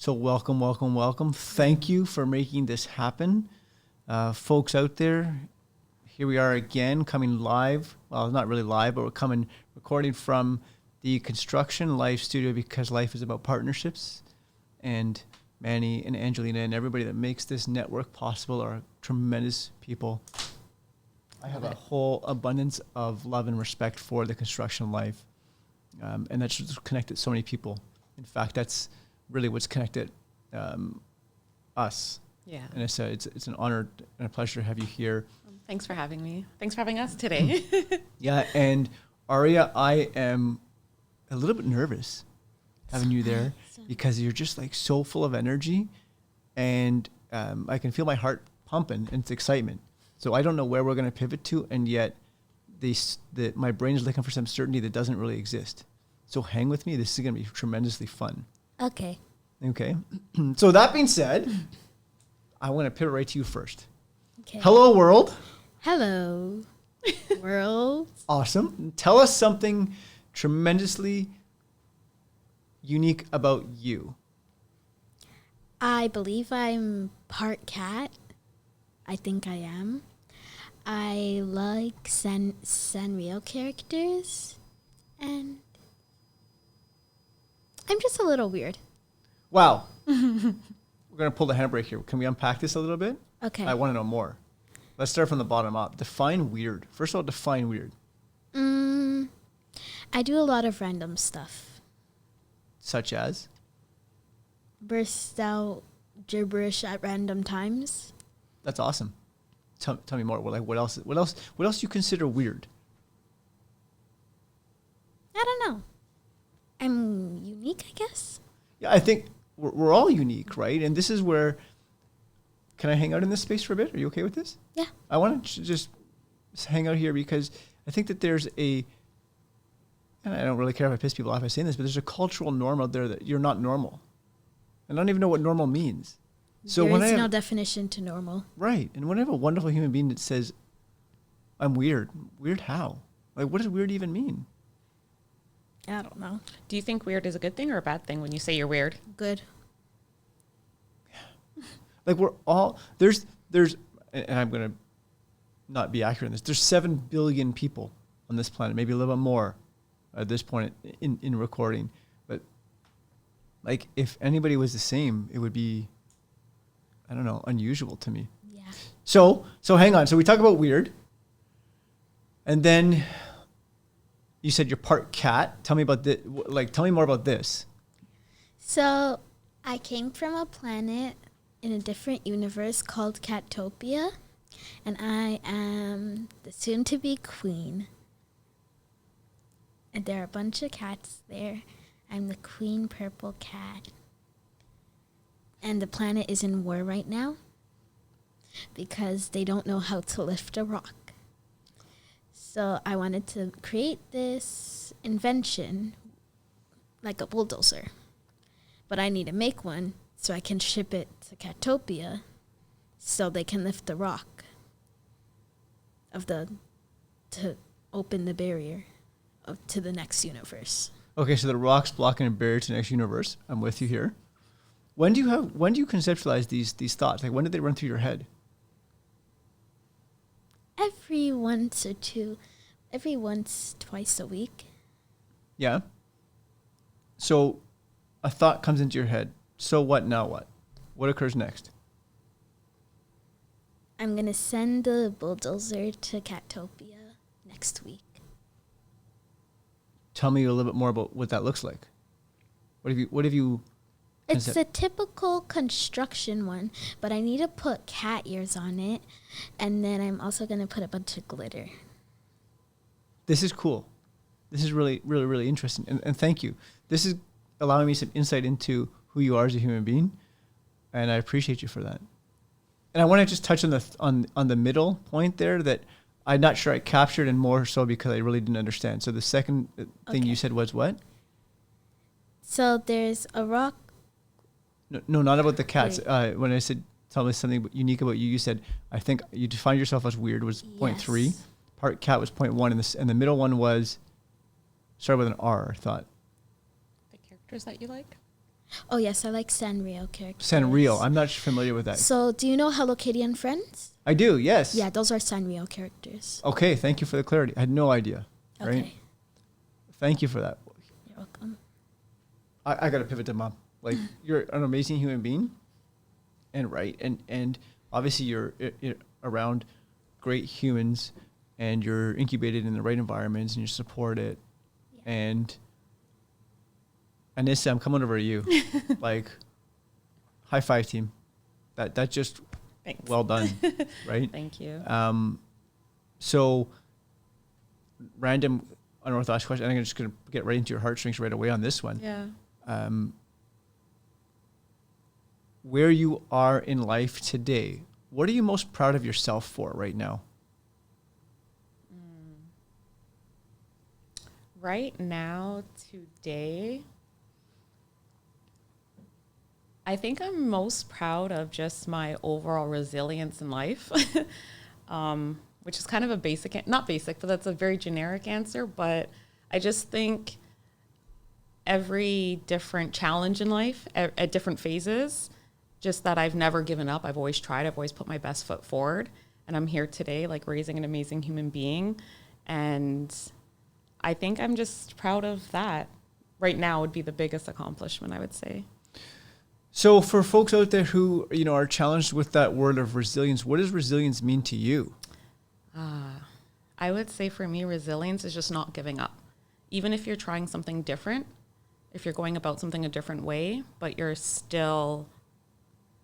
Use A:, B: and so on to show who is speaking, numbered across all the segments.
A: So welcome, welcome, welcome. Thank you for making this happen. Folks out there, here we are again coming live. Well, not really live, but we're recording from the Construction Life studio because life is about partnerships. And Manny and Angelina and everybody that makes this network possible are tremendous people. I have a whole abundance of love and respect for the Construction Life. And that's just connected so many people. In fact, that's really what's connected us.
B: Yeah.
A: And it's an honor and a pleasure to have you here.
B: Thanks for having me. Thanks for having us today.
A: Yeah, and Aria, I am a little bit nervous having you there because you're just like so full of energy, and I can feel my heart pumping, and it's excitement. So I don't know where we're going to pivot to, and yet my brain is looking for some certainty that doesn't really exist. So hang with me. This is going to be tremendously fun.
C: Okay.
A: Okay. So that being said, I want to pivot right to you first.
C: Okay.
A: Hello, world.
C: Hello, world.
A: Awesome. Tell us something tremendously unique about you.
C: I believe I'm part cat. I think I am. I like Sanrio characters, and I'm just a little weird.
A: Wow. We're going to pull the handbrake here. Can we unpack this a little bit?
C: Okay.
A: I want to know more. Let's start from the bottom up. Define weird. First of all, define weird.
C: I do a lot of random stuff.
A: Such as?
C: Burst out gibberish at random times.
A: That's awesome. Tell me more. What else do you consider weird?
C: I don't know. I'm unique, I guess.
A: Yeah, I think we're all unique, right? And this is where, can I hang out in this space for a bit? Are you okay with this?
C: Yeah.
A: I want to just hang out here because I think that there's and I don't really care if I piss people off by saying this, but there's a cultural norm out there that you're not normal. And I don't even know what normal means. So
C: there is no definition to normal.
A: Right. And when I have a wonderful human being that says, I'm weird. Weird how? Like, what does weird even mean?
C: I don't know.
B: Do you think weird is a good thing or a bad thing when you say you're weird?
C: Good.
A: Like we're all, there's, and I'm going to not be accurate in this. There's 7 billion people on this planet, maybe a little bit more at this point in recording. But like if anybody was the same, it would be, I don't know, unusual to me.
C: Yeah.
A: So hang on. So we talk about weird. And then you said you're part cat. Tell me about this. Tell me more about this.
C: So I came from a planet in a different universe called Catopia, and I am the soon-to-be queen. And there are a bunch of cats there. I'm the queen purple cat. And the planet is in war right now because they don't know how to lift a rock. So I wanted to create this invention, like a bulldozer. But I need to make one so I can ship it to Catopia so they can lift the rock to open the barrier to the next universe.
A: Okay, so the rock's blocking a barrier to the next universe. I'm with you here. When do you conceptualize these thoughts? Like when did they run through your head?
C: Every once, twice a week.
A: Yeah. So a thought comes into your head. So what, now what? What occurs next?
C: I'm going to send the bulldozer to Catopia next week.
A: Tell me a little bit more about what that looks like. What have you
C: It's a typical construction one, but I need to put cat ears on it, and then I'm also going to put a bunch of glitter.
A: This is cool. This is really, really, really interesting. And thank you. This is allowing me some insight into who you are as a human being, and I appreciate you for that. And I want to just touch on the middle point there that I'm not sure I captured, and more so because I really didn't understand. So the second thing you said was what?
C: So there's a rock.
A: No, not about the cats. When I said tell me something unique about you, you said I think you defined yourself as weird was 0.3. Part cat was 0.1, and the middle one was started with an R. I thought.
B: The characters that you like?
C: Oh, yes, I like Sanrio characters.
A: Sanrio. I'm not familiar with that.
C: So, do you know Hello Kitty and Friends?
A: I do, yes.
C: Yeah, those are Sanrio characters.
A: Okay, thank you for the clarity. I had no idea.
C: Okay.
A: Right? Thank you for that.
C: You're welcome.
A: I got to pivot to Mom. Like, you're an amazing human being. And and obviously you're around great humans, and you're incubated in the right environments, and you support it.
C: Yeah.
A: And Annissa, I'm coming over to you. Like, high five, team. That just
B: Thanks.
A: well done, right?
B: Thank you.
A: So, random unorthodox question. I'm just going to get right into your heartstrings right away on this one.
B: Yeah.
A: Where you are in life today, what are you most proud of yourself for right now?
B: Right now, today, I think I'm most proud of just my overall resilience in life, which is kind of a not basic, but that's a very generic answer. But I just think every different challenge in life at different phases, just that I've never given up. I've always tried. I've always put my best foot forward. And I'm here today, like, raising an amazing human being. And I think I'm just proud of that. Right now would be the biggest accomplishment, I would say.
A: So for folks out there who, are challenged with that word of resilience, what does resilience mean to you?
B: I would say for me, resilience is just not giving up. Even if you're trying something different, if you're going about something a different way, but you're still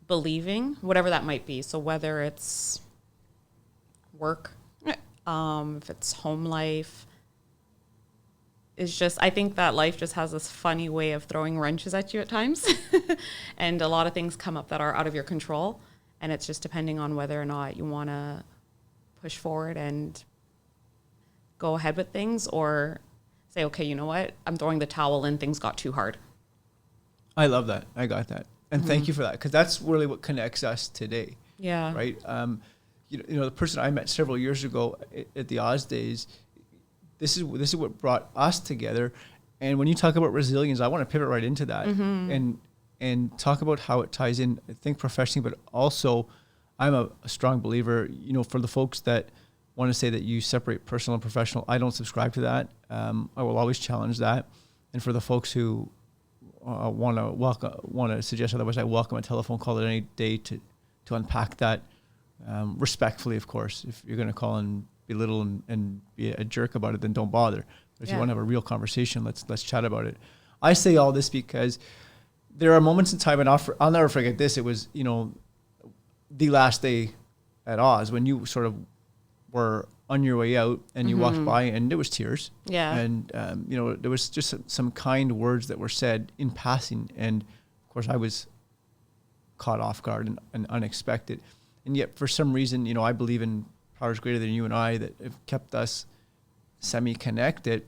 B: believing, whatever that might be. So whether it's work, if it's home life, it's just, I think that life just has this funny way of throwing wrenches at you at times. And a lot of things come up that are out of your control. And it's just depending on whether or not you want to push forward and go ahead with things, or say, okay, you know what? I'm throwing the towel in. Things got too hard.
A: I love that. I got that. And thank you for that, because that's really what connects us today.
B: Yeah.
A: Right? The person I met several years ago at the Oz Days, this is what brought us together. And when you talk about resilience, I want to pivot right into that and talk about how it ties in, I think, professionally, but also I'm a strong believer, for the folks that want to say that you separate personal and professional, I don't subscribe to that. I will always challenge that. And for the folks who want to suggest otherwise, I welcome a telephone call at any day to unpack that, respectfully, of course. If you're going to call and belittle and be a jerk about it, then don't bother. But if you want to have a real conversation, let's chat about it. I say all this because there are moments in time, and I'll never forget this. It was, the last day at Oz when you sort of were on your way out and you walked by and there was tears.
B: Yeah.
A: And, there was just some kind words that were said in passing. And of course I was caught off guard and unexpected. And yet for some reason, I believe in powers greater than you and I that have kept us semi-connected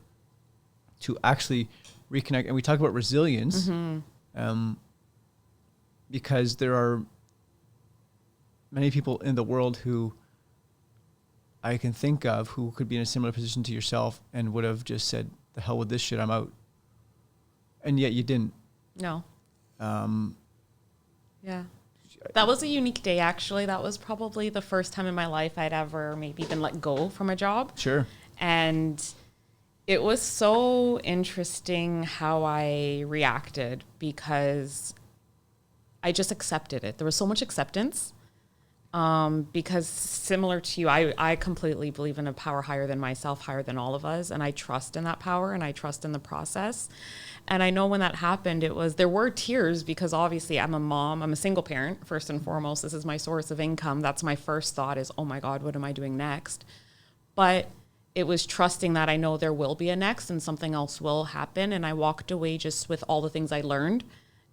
A: to actually reconnect. And we talk about resilience, because there are many people in the world who I can think of who could be in a similar position to yourself and would have just said, the hell with this shit, I'm out. And yet you didn't.
B: No. Yeah. That was a unique day, actually. That was probably the first time in my life I'd ever maybe been let go from a job.
A: Sure.
B: And it was so interesting how I reacted, because I just accepted it. There was so much acceptance. Because similar to you, I completely believe in a power higher than myself, higher than all of us. And I trust in that power and I trust in the process. And I know when that happened, there were tears, because obviously I'm a mom, I'm a single parent, first and foremost. This is my source of income. That's my first thought is, oh my God, what am I doing next? But it was trusting that I know there will be a next and something else will happen. And I walked away just with all the things I learned,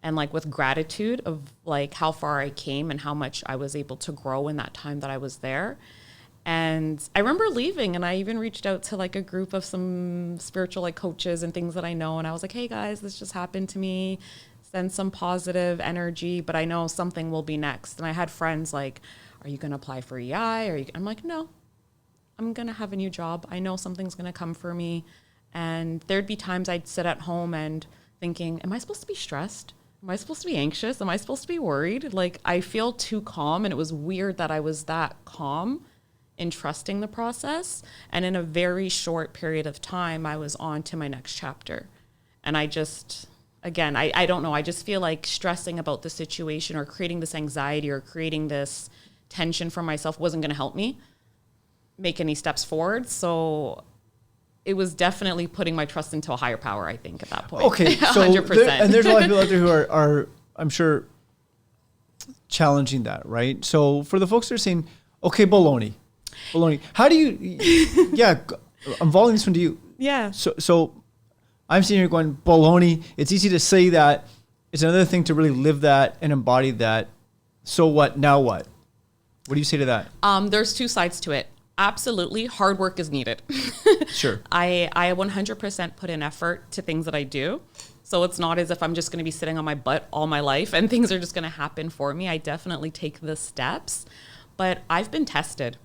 B: and like with gratitude of like how far I came and how much I was able to grow in that time that I was there. And I remember leaving, and I even reached out to like a group of some spiritual like coaches and things that I know. And I was like, hey guys, this just happened to me. Send some positive energy, but I know something will be next. And I had friends like, are you going to apply for EI? I'm like, no, I'm going to have a new job. I know something's going to come for me. And there'd be times I'd sit at home and thinking, am I supposed to be stressed? am I supposed to be anxious? Am I supposed to be worried? Like, I feel too calm, and it was weird that I was that calm in trusting the process. And in a very short period of time, I was on to my next chapter. And I just, again, I don't know. I just feel like stressing about the situation or creating this anxiety or creating this tension for myself wasn't going to help me make any steps forward. So it was definitely putting my trust into a higher power, I think, at that point.
A: Okay, so
B: 100%.
A: and there's a lot of people out there who are, I'm sure, challenging that, right? So for the folks that are saying, okay, baloney. How do you, yeah, I'm volleying this one to you.
B: Yeah.
A: So I'm sitting here going, baloney. It's easy to say that. It's another thing to really live that and embody that. So what? Now what? What do you say to that?
B: There's two sides to it. Absolutely. Hard work is needed.
A: Sure.
B: I 100% put in effort to things that I do. So it's not as if I'm just going to be sitting on my butt all my life and things are just going to happen for me. I definitely take the steps, but I've been tested.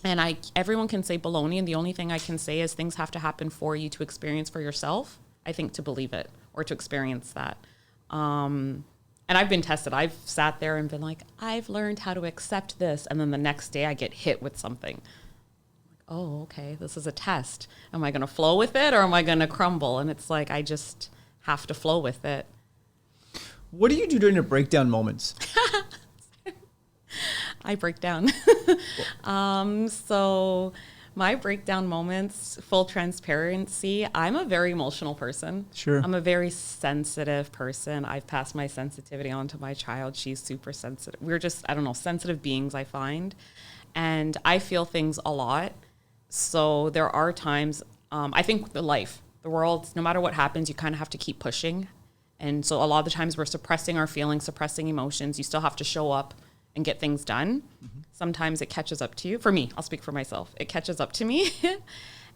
B: And everyone can say baloney, and the only thing I can say is things have to happen for you to experience for yourself, I think, to believe it or to experience that. And I've been tested. I've sat there and been like, I've learned how to accept this. And then the next day I get hit with something. Like, oh, okay, this is a test. Am I going to flow with it or am I going to crumble? And it's like, I just have to flow with it.
A: What do you do during your breakdown moments?
B: I break down. So my breakdown moments, full transparency, I'm a very emotional person.
A: Sure.
B: I'm a very sensitive person. I've passed my sensitivity on to my child. She's super sensitive. We're just, I don't know, sensitive beings, I find. And I feel things a lot. So there are times, I think the world, no matter what happens, you kind of have to keep pushing. And so a lot of the times we're suppressing our feelings, suppressing emotions. You still have to show up and get things done. Mm-hmm. Sometimes it catches up to you. For me, I'll speak for myself. It catches up to me.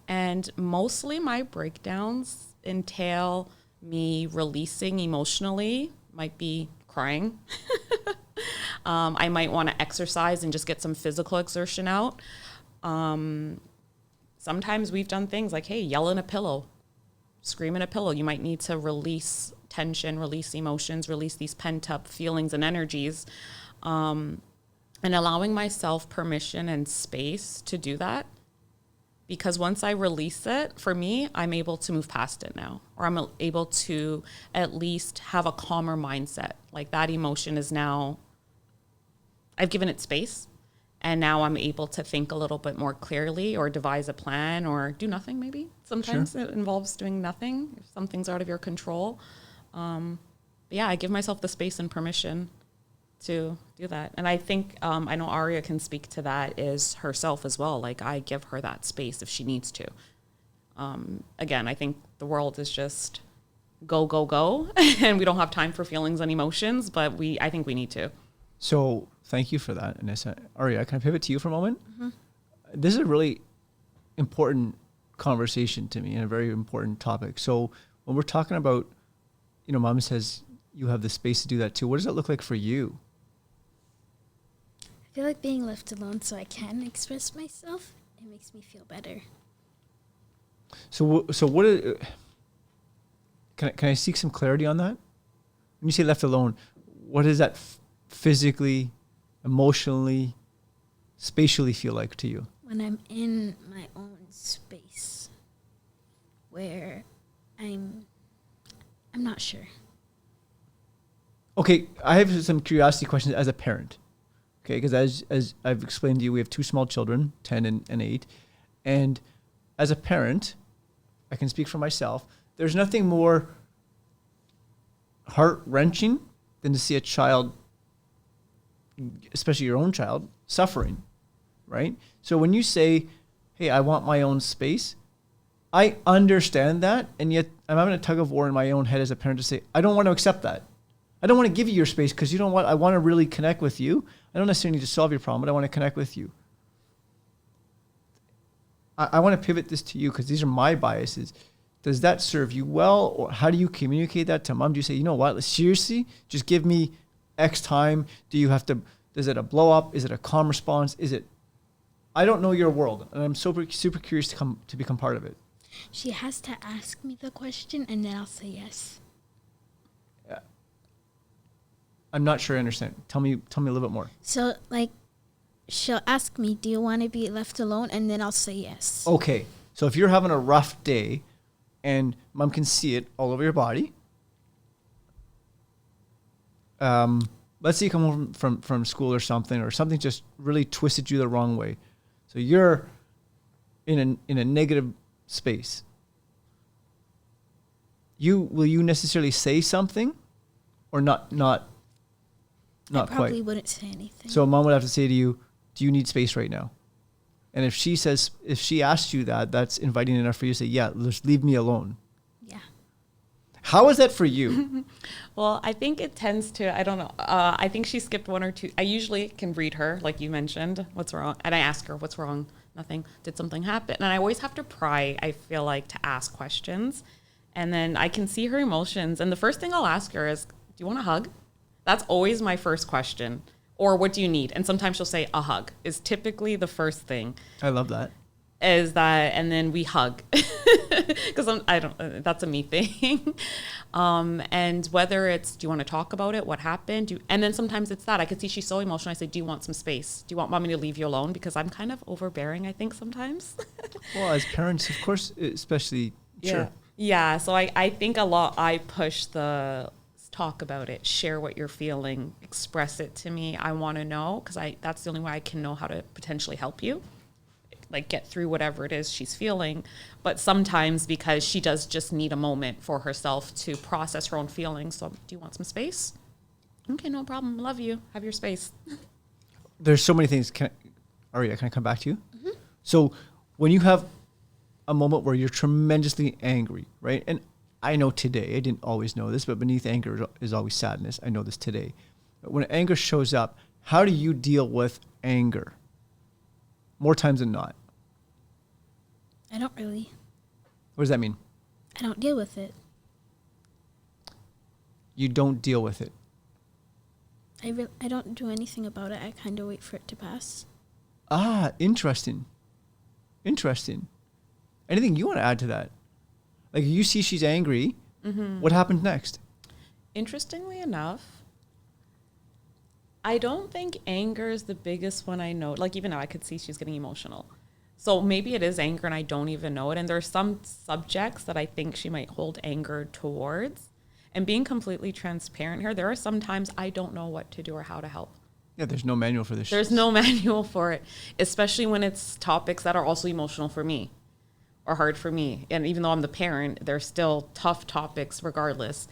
B: And mostly my breakdowns entail me releasing emotionally, might be crying. I might want to exercise and just get some physical exertion out. Sometimes we've done things like, hey, yell in a pillow, scream in a pillow. You might need to release tension, release emotions, release these pent up feelings and energies. And allowing myself permission and space to do that. Because once I release it, for me, I'm able to move past it now. Or I'm able to at least have a calmer mindset. Like that emotion is now, I've given it space. And now I'm able to think a little bit more clearly or devise a plan or do nothing maybe. Sometimes It involves doing nothing if something's out of your control. But yeah, I give myself the space and permission to do that. And I think, I know Aria can speak to that is herself as well. Like I give her that space if she needs to. Again, I think the world is just go, go, go. And we don't have time for feelings and emotions, but I think we need to.
A: So thank you for that, Annissa. Aria, can I pivot to you for a moment? Mm-hmm. This is a really important conversation to me and a very important topic. So when we're talking about, Mom says you have the space to do that too. What does that look like for you?
C: I feel like being left alone so I can express myself. It makes me feel better.
A: So what? Can I seek some clarity on that? When you say left alone, what does that physically, emotionally, spatially feel like to you?
C: When I'm in my own space, where I'm not sure.
A: Okay, I have some curiosity questions as a parent. Okay, because as I've explained to you, we have two small children, 10 and 8. And as a parent, I can speak for myself, there's nothing more heart-wrenching than to see a child, especially your own child, suffering, right? So when you say, hey, I want my own space, I understand that, and yet I'm having a tug of war in my own head as a parent to say, I don't want to accept that. I don't want to give you your space because you know what? I want to really connect with you. I don't necessarily need to solve your problem, but I want to connect with you. I want to pivot this to you because these are my biases. Does that serve you well? Or how do you communicate that to Mom? Do you say, you know what? Seriously, just give me X time. Is it a blow up? Is it a calm response? I don't know your world. And I'm super curious to become part of it.
C: She has to ask me the question and then I'll say yes.
A: I'm not sure I understand. Tell me a little bit more.
C: So, like, she'll ask me, do you want to be left alone? And then I'll say yes.
A: Okay. So if you're having a rough day and mom can see it all over your body, let's say you come home from school or something just really twisted you the wrong way. So you're in a negative space. Will you necessarily say something or not
C: I probably
A: quite?
C: wouldn't say anything.
A: So mom would have to say to you, do you need space right now? And if she asks you that, that's inviting enough for you to say, yeah, just leave me alone.
C: Yeah.
A: How is that for you?
B: Well, I think it tends to, I don't know. I think she skipped one or two. I usually can read her, like you mentioned, what's wrong? And I ask her, what's wrong? Nothing. Did something happen? And I always have to pry, I feel like, to ask questions. And then I can see her emotions. And the first thing I'll ask her is, do you want a hug? That's always my first question. Or what do you need? And sometimes she'll say a hug is typically the first thing.
A: I love that.
B: Is that, and then we hug because that's a me thing. And whether it's, do you want to talk about it? What happened? And then sometimes it's that I could see she's so emotional. I say, do you want some space? Do you want mommy to leave you alone? Because I'm kind of overbearing, I think sometimes.
A: Well, as parents, of course, especially, sure.
B: Yeah. So I think a lot, I push the talk about it, share what you're feeling, express it to me. I want to know because that's the only way I can know how to potentially help you, like get through whatever it is she's feeling. But sometimes because she does just need a moment for herself to process her own feelings. So do you want some space? Okay, no problem. Love you. Have your space.
A: There's so many things. Aria, can I come back to you? Mm-hmm. So when you have a moment where you're tremendously angry, right? And I know today, I didn't always know this, but beneath anger is always sadness. I know this today. But when anger shows up, how do you deal with anger? More times than not.
C: I don't really.
A: What does that mean?
C: I don't deal with it.
A: You don't deal with it.
C: I don't do anything about it. I kind of wait for it to pass.
A: Ah, interesting. Interesting. Anything you want to add to that? Like you see she's angry. Mm-hmm. What happens next?
B: Interestingly enough, I don't think anger is the biggest one I know. Like even now I could see she's getting emotional. So maybe it is anger and I don't even know it. And there are some subjects that I think she might hold anger towards. And being completely transparent here, there are some times I don't know what to do or how to help.
A: Yeah, there's no manual for this.
B: There's no manual for it, especially when it's topics that are also emotional for me or hard for me. And even though I'm the parent, they're still tough topics regardless.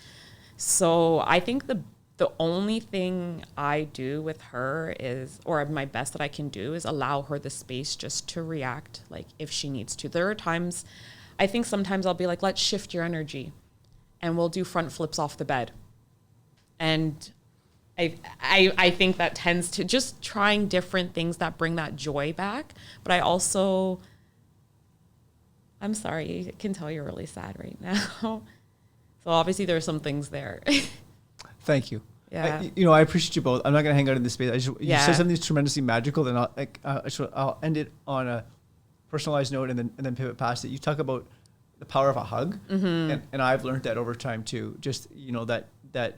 B: So I think the only thing I do with her is, or my best that I can do is allow her the space just to react, like if she needs to. There are times, I think sometimes I'll be like, let's shift your energy and we'll do front flips off the bed. And I think that tends to just trying different things that bring that joy back. But I also, I'm sorry, I can tell you're really sad right now. So obviously there are some things there.
A: Thank you.
B: Yeah.
A: I appreciate you both. I'm not going to hang out in this space. You said something that's tremendously magical, then I'll end it on a personalized note and then pivot past it. You talk about the power of a hug, and I've learned that over time too. Just that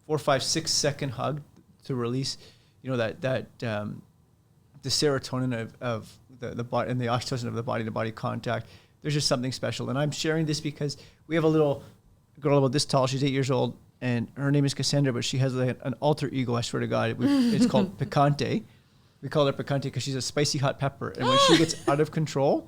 A: 4, 5, 6 second hug to release, the serotonin of the body and the oxytocin of the body to body contact. There's just something special, and I'm sharing this because we have a little girl about this tall. She's 8 years old. And her name is Cassandra, but she has like an alter ego, I swear to God. It's called Picante. We call her Picante because she's a spicy hot pepper. And when she gets out of control,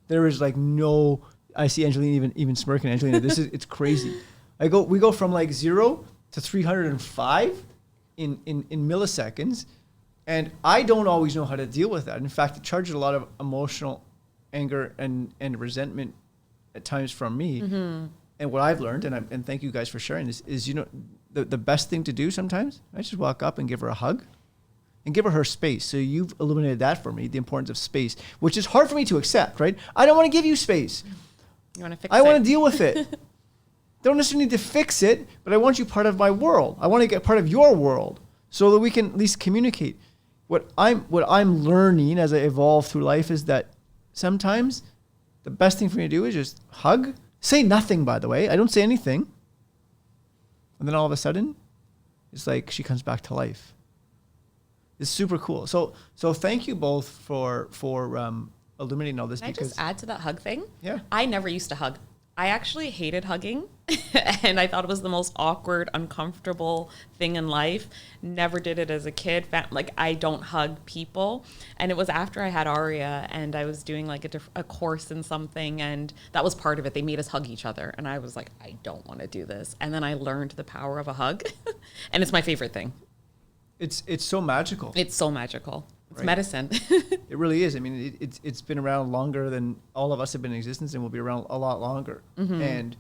A: there is like no, I see Angelina even smirking. Angelina, it's crazy. We go from like 0 to 305 in milliseconds. And I don't always know how to deal with that. In fact, it charges a lot of emotional anger and resentment at times from me. Mm-hmm. And what I've learned, and thank you guys for sharing this, is the best thing to do sometimes, I just walk up and give her a hug and give her space. So you've illuminated that for me, the importance of space, which is hard for me to accept, right? I don't want to give you space.
B: You want to fix it?
A: I want to deal with it. Don't necessarily need to fix it, but I want you part of my world. I want to get part of your world so that we can at least communicate. What I'm learning as I evolve through life is that sometimes the best thing for me to do is just hug. Say nothing, by the way. I don't say anything. And then all of a sudden, it's like she comes back to life. It's super cool. So thank you both for illuminating all this.
B: Can I just add to that hug thing?
A: Yeah.
B: I never used to hug. I actually hated hugging and I thought it was the most awkward, uncomfortable thing in life. Never did it as a kid. Like, I don't hug people. And it was after I had Aria and I was doing like a course in something, and that was part of it. They made us hug each other. And I was like, I don't want to do this. And then I learned the power of a hug and it's my favorite thing.
A: It's so magical.
B: It's so magical. It's
A: right?
B: Medicine.
A: It really is. I mean, it's been around longer than all of us have been in existence, and will be around a lot longer. And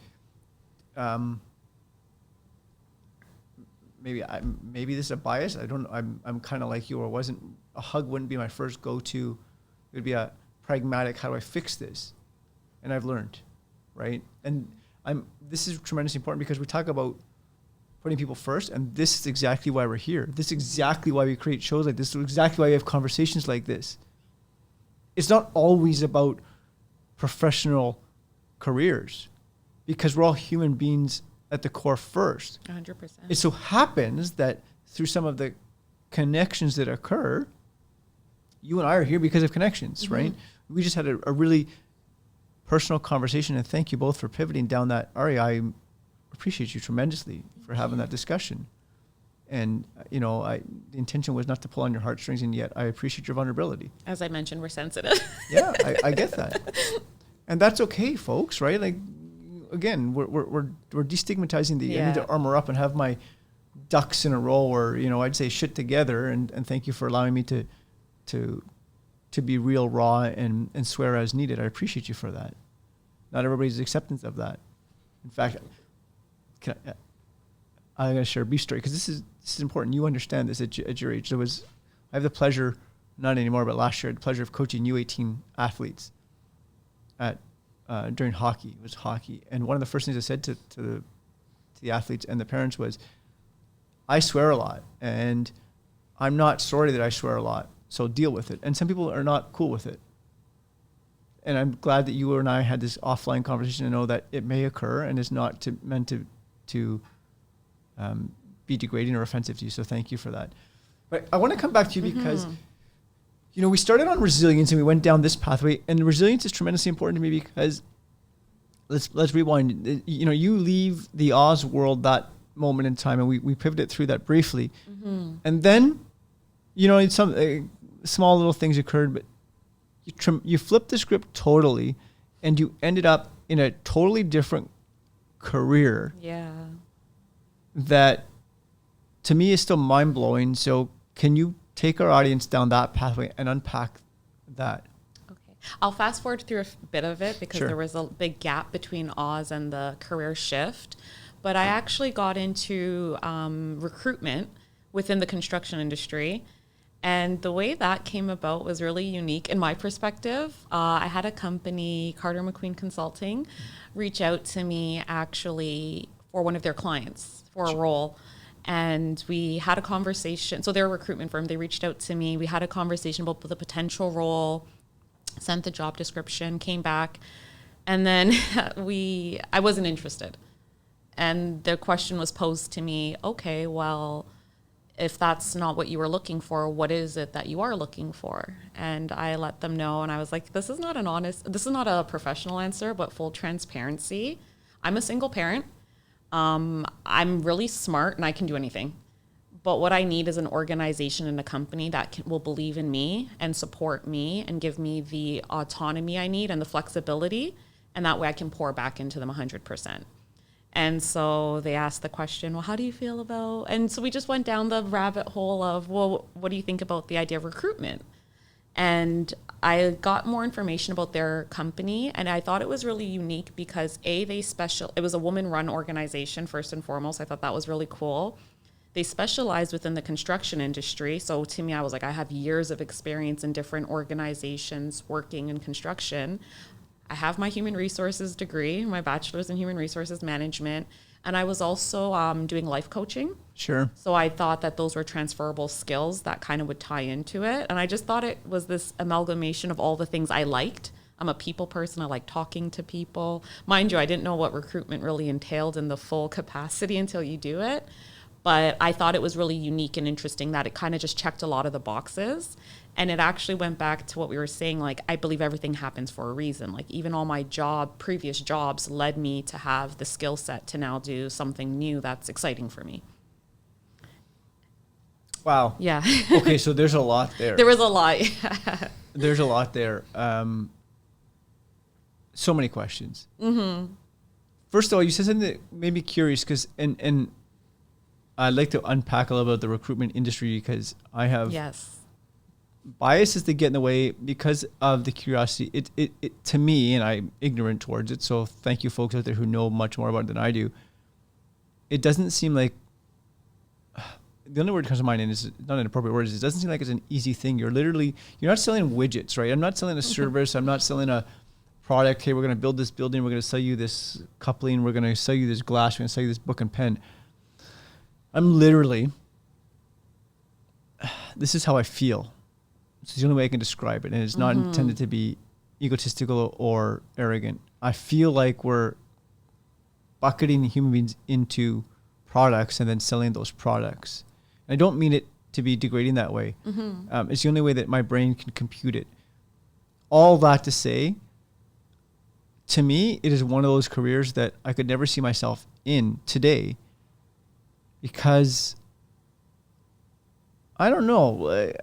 A: maybe this is a bias. I don't know. I'm kind of like you, or a hug wouldn't be my first go-to. It would be a pragmatic, how do I fix this? And I've learned, right? And this is tremendously important because we talk about putting people first, and this is exactly why we're here. This is exactly why we create shows like this. This is exactly why we have conversations like this. It's not always about professional careers, because we're all human beings at the core first.
B: 100%.
A: It so happens that through some of the connections that occur, you and I are here because of connections, right? We just had a really personal conversation, and thank you both for pivoting down that. Ari, I appreciate you tremendously for having that discussion. And, the intention was not to pull on your heartstrings, and yet I appreciate your vulnerability.
B: As I mentioned, we're sensitive.
A: Yeah, I get that. And that's okay, folks, right? Like, again, we're destigmatizing the, I need to armor up and have my ducks in a row, or, I'd say shit together. And thank you for allowing me to be real, raw, and swear as needed. I appreciate you for that. Not everybody's acceptance of that. In fact, I'm going to share a brief story, because this is important. You understand this at your age. I have the pleasure, not anymore, but last year, I had the pleasure of coaching U18 athletes during hockey. It was hockey. And one of the first things I said to the athletes and the parents was, I swear a lot, and I'm not sorry that I swear a lot, so deal with it. And some people are not cool with it. And I'm glad that you and I had this offline conversation to know that it may occur and is not meant to be degrading or offensive to you. So thank you for that. But I want to come back to you because, we started on resilience and we went down this pathway, and resilience is tremendously important to me because let's rewind. You leave the Oz world that moment in time, and we pivoted through that briefly. And then, some small little things occurred, but you flipped the script totally, and you ended up in a totally different career.
B: Yeah.
A: That to me is still mind blowing. So can you take our audience down that pathway and unpack that?
B: Okay. I'll fast forward through a bit of it because
A: Sure.
B: there was a big gap between Oz and the career shift. But I actually got into recruitment within the construction industry. And the way that came about was really unique in my perspective. I had a company, Carter McQueen Consulting, reach out to me actually for one of their clients for a role. And we had a conversation. So they're a recruitment firm. They reached out to me. We had a conversation about the potential role, sent the job description, came back. And then I wasn't interested. And the question was posed to me, okay, well, if that's not what you were looking for, what is it that you are looking for? And I let them know, and I was like, this is not a professional answer, but full transparency. I'm a single parent. I'm really smart and I can do anything. But what I need is an organization and a company that will believe in me and support me and give me the autonomy I need and the flexibility. And that way I can pour back into them 100%. And so they asked the question, well, how do you feel about, and so we just went down the rabbit hole of, well, what do you think about the idea of recruitment? And I got more information about their company, and I thought it was really unique because it was a woman-run organization first and foremost. I thought that was really cool. They specialize within the construction industry. So to me, I was like, I have years of experience in different organizations working in construction. I have my human resources degree, my bachelor's in human resources management, and I was also doing life coaching.
A: Sure.
B: So I thought that those were transferable skills that kind of would tie into it. And I just thought it was this amalgamation of all the things I liked. I'm a people person. I like talking to people. Mind you, I didn't know what recruitment really entailed in the full capacity until you do it. But I thought it was really unique and interesting that it kind of just checked a lot of the boxes. And it actually went back to what we were saying, like, I believe everything happens for a reason. Like, even all my previous jobs led me to have the skill set to now do something new that's exciting for me.
A: Wow.
B: Yeah.
A: Okay, so there's a lot there.
B: There was a lot.
A: There's a lot there. So many questions. Mm-hmm. First of all, you said something that made me curious, because and I'd like to unpack a little bit of the recruitment industry, because I have biases that get in the way because of the curiosity. It to me, and I'm ignorant towards it, so thank you folks out there who know much more about it than I do. It doesn't seem like, the only word that comes to mind, and it's not an appropriate word, is it doesn't seem like it's an easy thing. You're not selling widgets, right? I'm not selling a service. I'm not selling a product. Hey, we're going to build this building. We're going to sell you this coupling. We're going to sell you this glass. We're going to sell you this book and pen. I'm literally, this is how I feel. This is the only way I can describe it. And it's not intended to be egotistical or arrogant. I feel like we're bucketing human beings into products and then selling those products. And I don't mean it to be degrading that way. It's the only way that my brain can compute it. All that to say, to me, it is one of those careers that I could never see myself in today, because I don't know.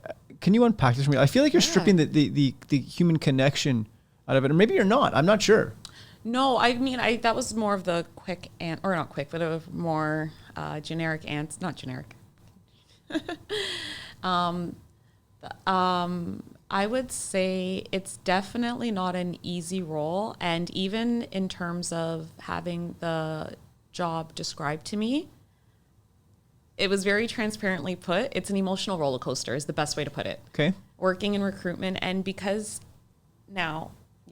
A: Can you unpack this for me? I feel like you're stripping the human connection out of it, or maybe you're not. I'm not sure.
B: No, I mean, that was more of the quick or not quick, but a more generic not generic. I would say it's definitely not an easy role. And even in terms of having the job described to me, it was very transparently put. It's an emotional roller coaster is the best way to put it.
A: Okay.
B: Working in recruitment. And because now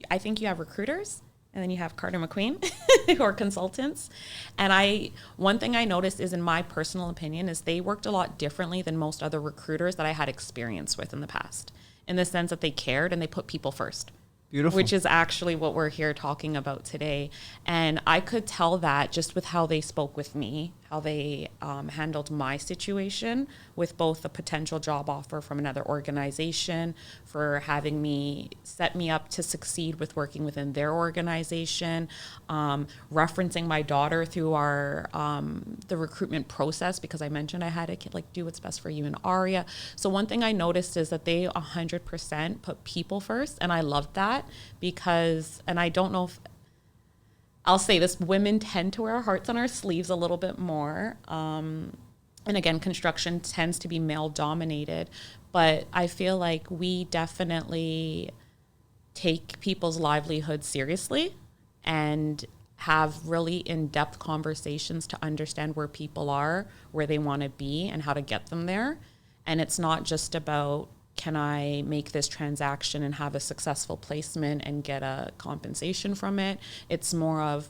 B: I think you have recruiters and then you have Carter McQueen who are consultants. And one thing I noticed is, in my personal opinion, is they worked a lot differently than most other recruiters that I had experience with in the past, in the sense that they cared and they put people first.
A: Beautiful.
B: Which is actually what we're here talking about today. And I could tell that just with how they spoke with me, how they handled my situation with both a potential job offer from another organization, for having me set me up to succeed with working within their organization, referencing my daughter through our the recruitment process, because I mentioned I had to do what's best for you in ARIA. So one thing I noticed is that they 100% put people first, and I loved that, because, and I don't know if I'll say this, women tend to wear our hearts on our sleeves a little bit more. And again, construction tends to be male dominated, but I feel like we definitely take people's livelihoods seriously and have really in-depth conversations to understand where people are, where they want to be, and how to get them there. And it's not just about, can I make this transaction and have a successful placement and get a compensation from it? It's more of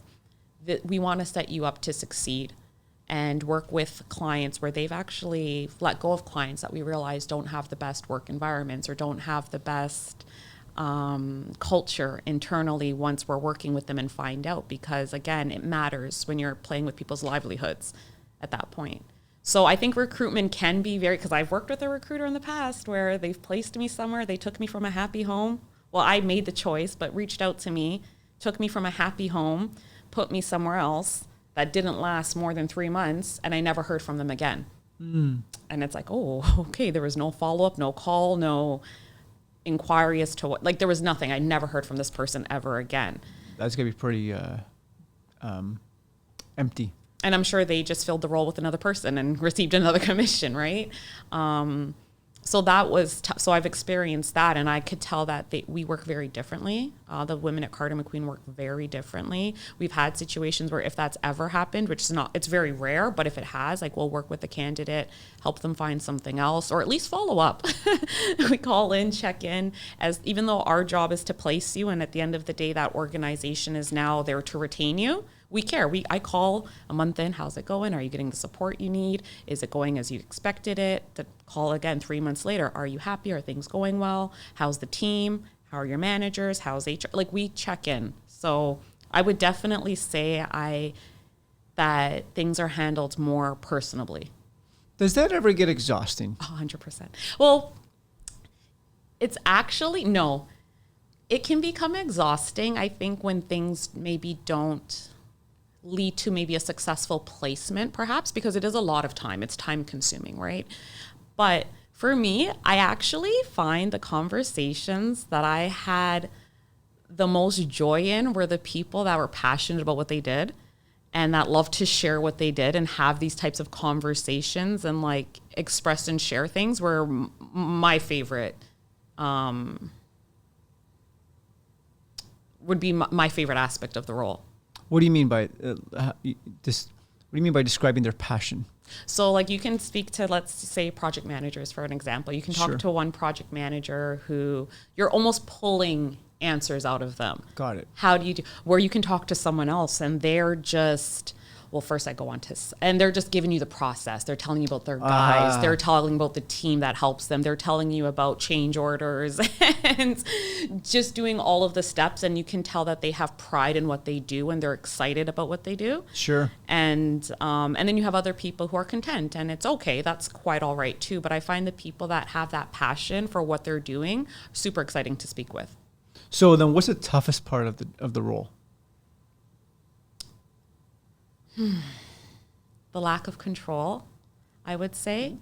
B: that we want to set you up to succeed and work with clients where they've actually let go of clients that we realize don't have the best work environments or don't have the best culture internally once we're working with them, and find out, because again, it matters when you're playing with people's livelihoods at that point. So I think recruitment can be because I've worked with a recruiter in the past where they've placed me somewhere. They took me from a happy home. Well, I made the choice, but reached out to me, took me from a happy home, put me somewhere else that didn't last more than 3 months, and I never heard from them again. And it's like, oh, okay, there was no follow-up, no call, no inquiry as to what, there was nothing. I never heard from this person ever again.
A: That's going to be pretty empty.
B: And I'm sure they just filled the role with another person and received another commission, right? So that was so I've experienced that, and I could tell that we work very differently. The women at Carter McQueen work very differently. We've had situations where if that's ever happened, which is not, it's very rare, but if it has, we'll work with the candidate, help them find something else, or at least follow up. We call in, check in, as even though our job is to place you, and at the end of the day, that organization is now there to retain you. We care. I call a month in. How's it going? Are you getting the support you need? Is it going as you expected it? The call again 3 months later. Are you happy? Are things going well? How's the team? How are your managers? How's HR? We check in. So I would definitely say that things are handled more personally
A: Does that ever get exhausting?
B: 100%. Well, it's actually, no. It can become exhausting, I think, when things maybe don't lead to maybe a successful placement, perhaps, because it is a lot of time. It's time consuming, right? But for me, I actually find the conversations that I had the most joy in were the people that were passionate about what they did and that loved to share what they did and have these types of conversations and like express and share things were my favorite, would be my favorite aspect of the role.
A: What do you mean by this? What do you mean by describing their passion?
B: So like you can speak to, let's say, project managers, for an example. You can talk
A: Sure.
B: to one project manager who you're almost pulling answers out of them.
A: Got it.
B: How do you do, where you can talk to someone else and they're just, well, first I go on to, and they're just giving you the process. They're telling you about their guys. They're telling about the team that helps them. They're telling you about change orders and just doing all of the steps. And you can tell that they have pride in what they do and they're excited about what they do.
A: Sure.
B: And then you have other people who are content, and it's okay. That's quite all right too. But I find the people that have that passion for what they're doing super exciting to speak with.
A: So then what's the toughest part of the role?
B: The lack of control, I would say.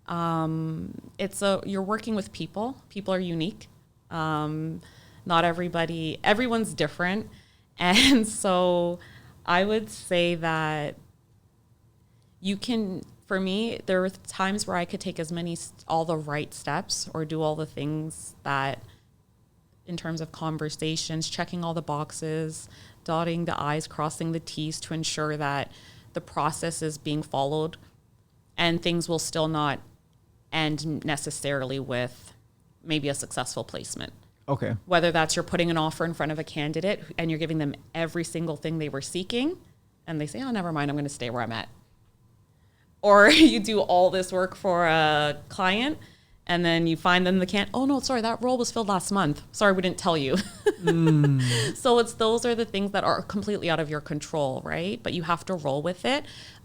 B: You're working with people. People are unique. Not everyone's different. And so I would say that for me, there were times where I could take all the right steps or do all the things that, in terms of conversations, checking all the boxes, dotting the I's, crossing the T's to ensure that the process is being followed and things will still not end necessarily with maybe a successful placement.
A: Okay.
B: Whether that's you're putting an offer in front of a candidate and you're giving them every single thing they were seeking and they say, oh, never mind, I'm going to stay where I'm at. Or you do all this work for a client and then you find them oh no, sorry, that role was filled last month. Sorry, we didn't tell you. So those are the things that are completely out of your control, right? But you have to roll with it.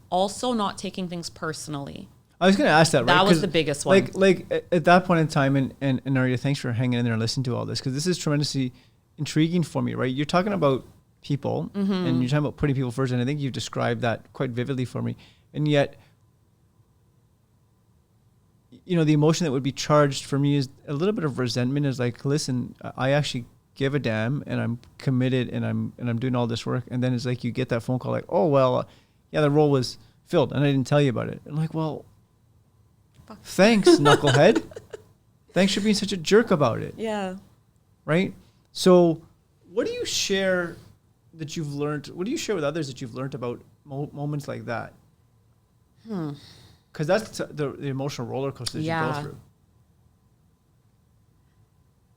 B: Also not taking things personally.
A: I was going to ask that, right?
B: That was the biggest one.
A: Like at that point in time, and Arya, thanks for hanging in there and listening to all this, because this is tremendously intriguing for me, right? You're talking about people and you're talking about putting people first, and I think you've described that quite vividly for me. And yet, you know, the emotion that would be charged for me is a little bit of resentment. Is like, listen, I actually give a damn and I'm committed and I'm doing all this work. And then it's like, you get that phone call like, oh, well, yeah, the role was filled and I didn't tell you about it. I'm like, well, thanks, knucklehead. Thanks for being such a jerk about it.
B: Yeah.
A: Right. So what do you share that you've learned? What do you share with others that you've learned about moments like that? Because that's the emotional roller coaster that you go through.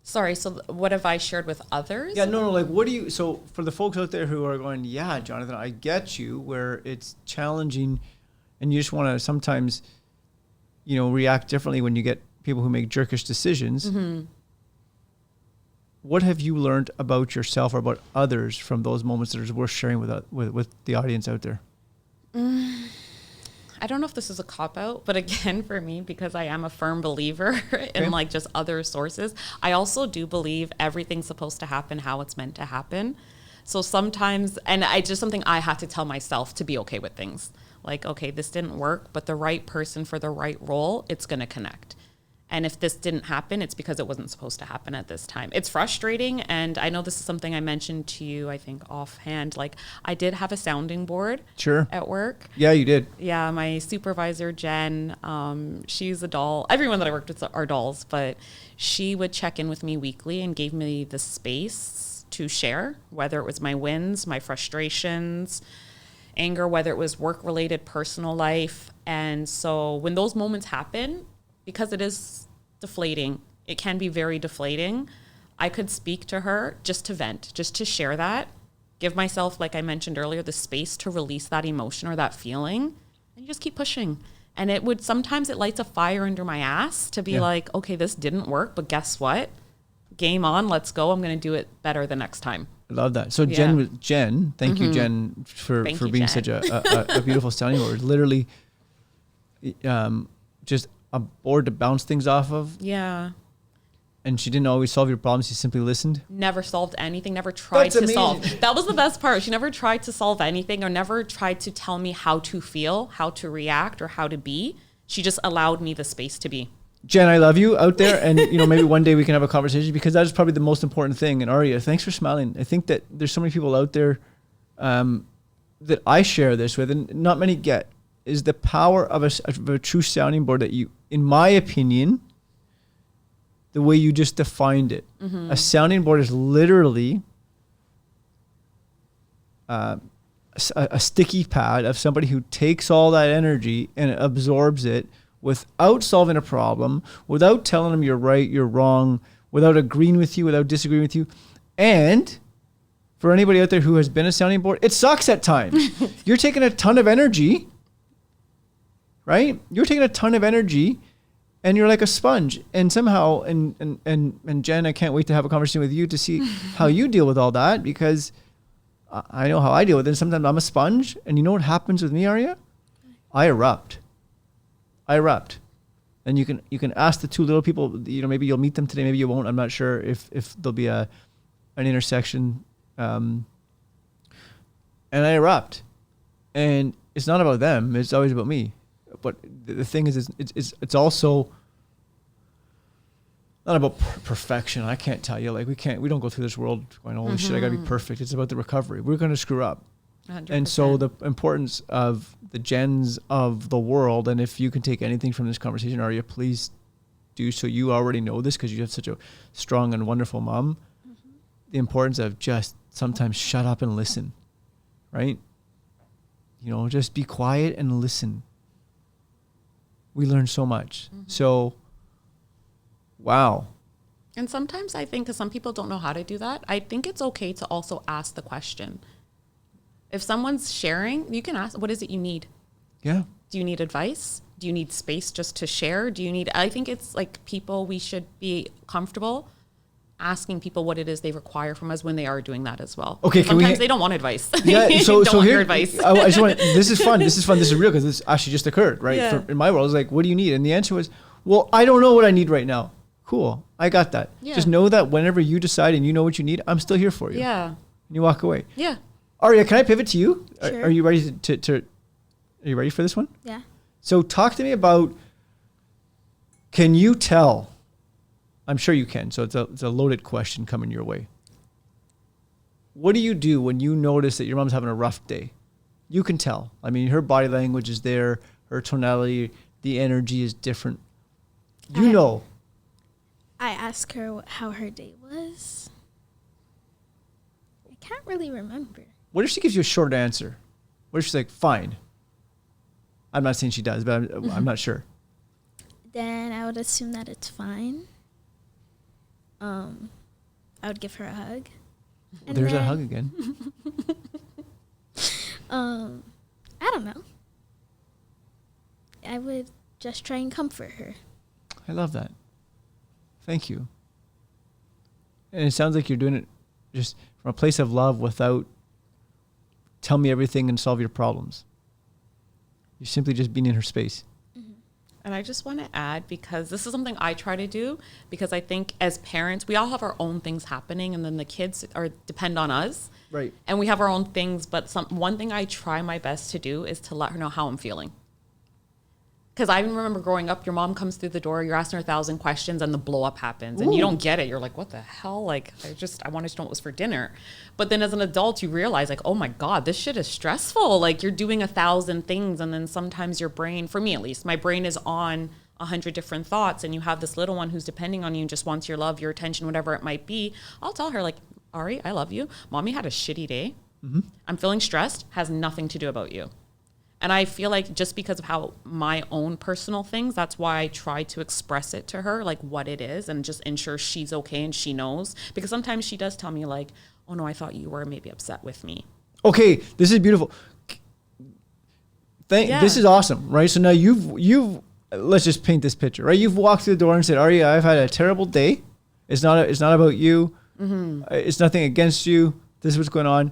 B: Sorry, so what have I shared with others?
A: Yeah, no, like what do you, so for the folks out there who are going, yeah, Jonathan, I get you, where it's challenging and you just want to sometimes, you know, react differently when you get people who make jerkish decisions. What have you learned about yourself or about others from those moments that are worth sharing with the audience out there?
B: I don't know if this is a cop-out, but again, for me, because I am a firm believer in like just other sources, I also do believe everything's supposed to happen how it's meant to happen. So sometimes, and I just something I have to tell myself to be okay with things. Like, okay, this didn't work, but the right person for the right role, it's going to connect. And if this didn't happen, it's because it wasn't supposed to happen at this time. It's frustrating. And I know this is something I mentioned to you, I think, offhand. Like, I did have a sounding board at work.
A: Yeah, you did.
B: Yeah, my supervisor, Jen, she's a doll. Everyone that I worked with are dolls. But she would check in with me weekly and gave me the space to share, whether it was my wins, my frustrations, anger, whether it was work-related, personal life. And so when those moments happen, because it is deflating, it can be very deflating, I could speak to her just to vent, just to share that, give myself, like I mentioned earlier, the space to release that emotion or that feeling, and you just keep pushing. And sometimes it lights a fire under my ass to be like, okay, this didn't work, but guess what? Game on, let's go. I'm going to do it better the next time.
A: I love that. So Jen, thank you, Jen, for being Jen. Such a beautiful sounding board. Literally, just a board to bounce things off of,
B: Yeah.
A: and she didn't always solve your problems. She simply listened.
B: Never solved anything, never tried
A: That's
B: to
A: amazing.
B: solve. That was the best part. She never tried to solve anything or never tried to tell me how to feel, how to react, or how to be. She just allowed me the space to be.
A: Jen, I love you out there, and maybe one day we can have a conversation, because that is probably the most important thing. And Aria, thanks for smiling. I think that there's so many people out there that I share this with, and not many get, is the power of a true sounding board that you, in my opinion, the way you just defined it. A sounding board is literally a sticky pad of somebody who takes all that energy and absorbs it without solving a problem, without telling them you're right, you're wrong, without agreeing with you, without disagreeing with you. And for anybody out there who has been a sounding board, it sucks at times. You're taking a ton of energy, right? You're taking a ton of energy, and you're like a sponge. And somehow, and Jen, I can't wait to have a conversation with you to see how you deal with all that, because I know how I deal with it. Sometimes I'm a sponge, and you know what happens with me, Aria? I erupt. And you can ask the two little people, maybe you'll meet them today, maybe you won't. I'm not sure if there'll be an intersection. And I erupt. And it's not about them, it's always about me. But the thing is, it's also not about perfection. I can't tell you, we don't go through this world going, holy shit, I gotta be perfect. It's about the recovery. We're gonna screw up.
B: 100%.
A: And so the importance of the Jens of the world, and if you can take anything from this conversation, Aria, please do so. You already know this because you have such a strong and wonderful mom. The importance of just sometimes shut up and listen, right? Just be quiet and listen. We learn so much. So, wow.
B: And sometimes I think, because some people don't know how to do that, I think it's okay to also ask the question. If someone's sharing, you can ask, what is it you need?
A: Yeah.
B: Do you need advice? Do you need space just to share? I think it's like we should be comfortable asking people what it is they require from us when they are doing that as well.
A: Okay.
B: Sometimes they don't want advice.
A: Yeah. So
B: don't want
A: here,
B: your advice.
A: I just want, this is fun. This is real, because this actually just occurred, right?
B: Yeah.
A: In my world, it's like, what do you need? And the answer was, well, I don't know what I need right now. Cool. I got that.
B: Yeah.
A: Just know that whenever you decide and you know what you need, I'm still here for you.
B: Yeah.
A: And you walk away.
B: Yeah.
A: Aria, can I pivot to you?
C: Sure.
A: Are you ready to are you ready for this one?
C: Yeah.
A: So talk to me about, can you tell? I'm sure you can. So it's a loaded question coming your way. What do you do when you notice that your mom's having a rough day? You can tell. I mean, her body language is there, her tonality, the energy is different. I
C: asked her how her day was. I can't really remember.
A: What if she gives you a short answer? What if she's like, fine? I'm not saying she does, but I'm not sure.
C: Then I would assume that it's fine. I would give her a hug. And
A: There's that
C: then,
A: hug again.
C: I don't know. I would just try and comfort her.
A: I love that. Thank you. And it sounds like you're doing it just from a place of love, without tell me everything and solve your problems. You're simply just being in her space.
B: And I just want to add, because this is something I try to do, because I think as parents, we all have our own things happening, and then the kids depend on us.
A: Right.
B: And we have our own things, but one thing I try my best to do is to let her know how I'm feeling. Because I remember growing up, your mom comes through the door, you're asking her 1,000 questions, and the blow up happens. And you don't get it. You're like, what the hell? Like, I wanted to know what was for dinner. But then as an adult, you realize, like, oh my God, this shit is stressful. Like, you're doing 1,000 things. And then sometimes your brain, for me at least, my brain is on 100 different thoughts. And you have this little one who's depending on you and just wants your love, your attention, whatever it might be. I'll tell her, like, Ari, I love you. Mommy had a shitty day. I'm feeling stressed. Has nothing to do about you. And I feel like just because of how my own personal things, that's why I try to express it to her, like what it is, and just ensure she's okay and she knows. Because sometimes she does tell me like, oh no, I thought you were maybe upset with me.
A: Okay, this is beautiful. This is awesome, right? So now you've let's just paint this picture, right? You've walked through the door and said, Aria, I've had a terrible day. It's not about you. It's nothing against you. This is what's going on.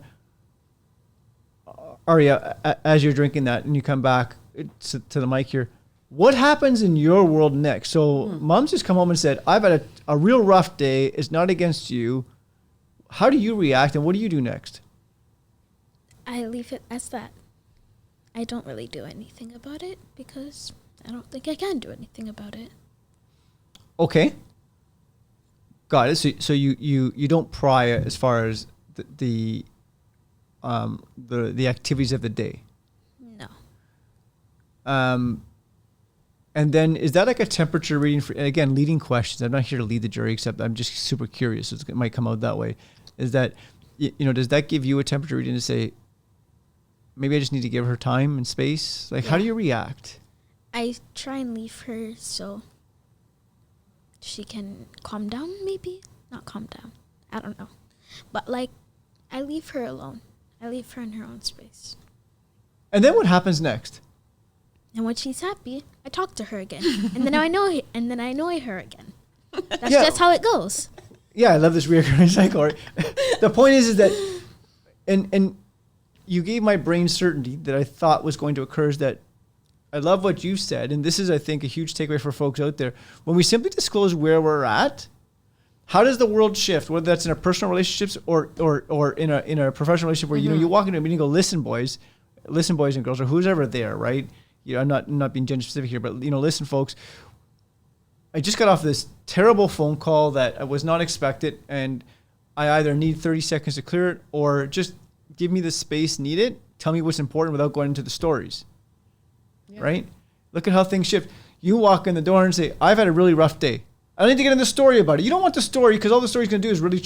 A: Aria, as you're drinking that and you come back to the mic here, What happens in your world next? So mom's just come home and said, I've had a real rough day. It's not against you. How do you react and what do you do next?
C: I leave it as that. I don't really do anything about it because I don't think I can do anything about it.
A: Okay. Got it. So you don't pry as far as the activities of the day.
C: No.
A: And then is that like a temperature reading for, and again, leading questions. I'm not here to lead the jury, except I'm just super curious. So it might come out that way. Is that, does that give you a temperature reading to say, maybe I just need to give her time and space? Like, how do you react?
C: I try and leave her so she can calm down, maybe? Not calm down. I don't know. But, like, I leave her alone. I leave her in her own space.
A: And then what happens next?
C: And when she's happy, I talk to her again. And then I annoy her again. That's just how it goes.
A: Yeah, I love this reoccurring cycle. Right? The point is that, and you gave my brain certainty that I thought was going to occur, is that I love what you said, and this is, I think, a huge takeaway for folks out there. When we simply disclose where we're at, how does the world shift? Whether that's in a personal relationships or in a professional relationship where you walk into a meeting and go, listen, boys and girls, or who's ever there, right? I'm not being gender specific here, but listen, folks. I just got off this terrible phone call that I was not expected, and I either need 30 seconds to clear it or just give me the space needed. Tell me what's important without going into the stories. Yeah. Right? Look at how things shift. You walk in the door and say, I've had a really rough day. I don't need to get in the story about it. You don't want the story because all the story's going to do is really,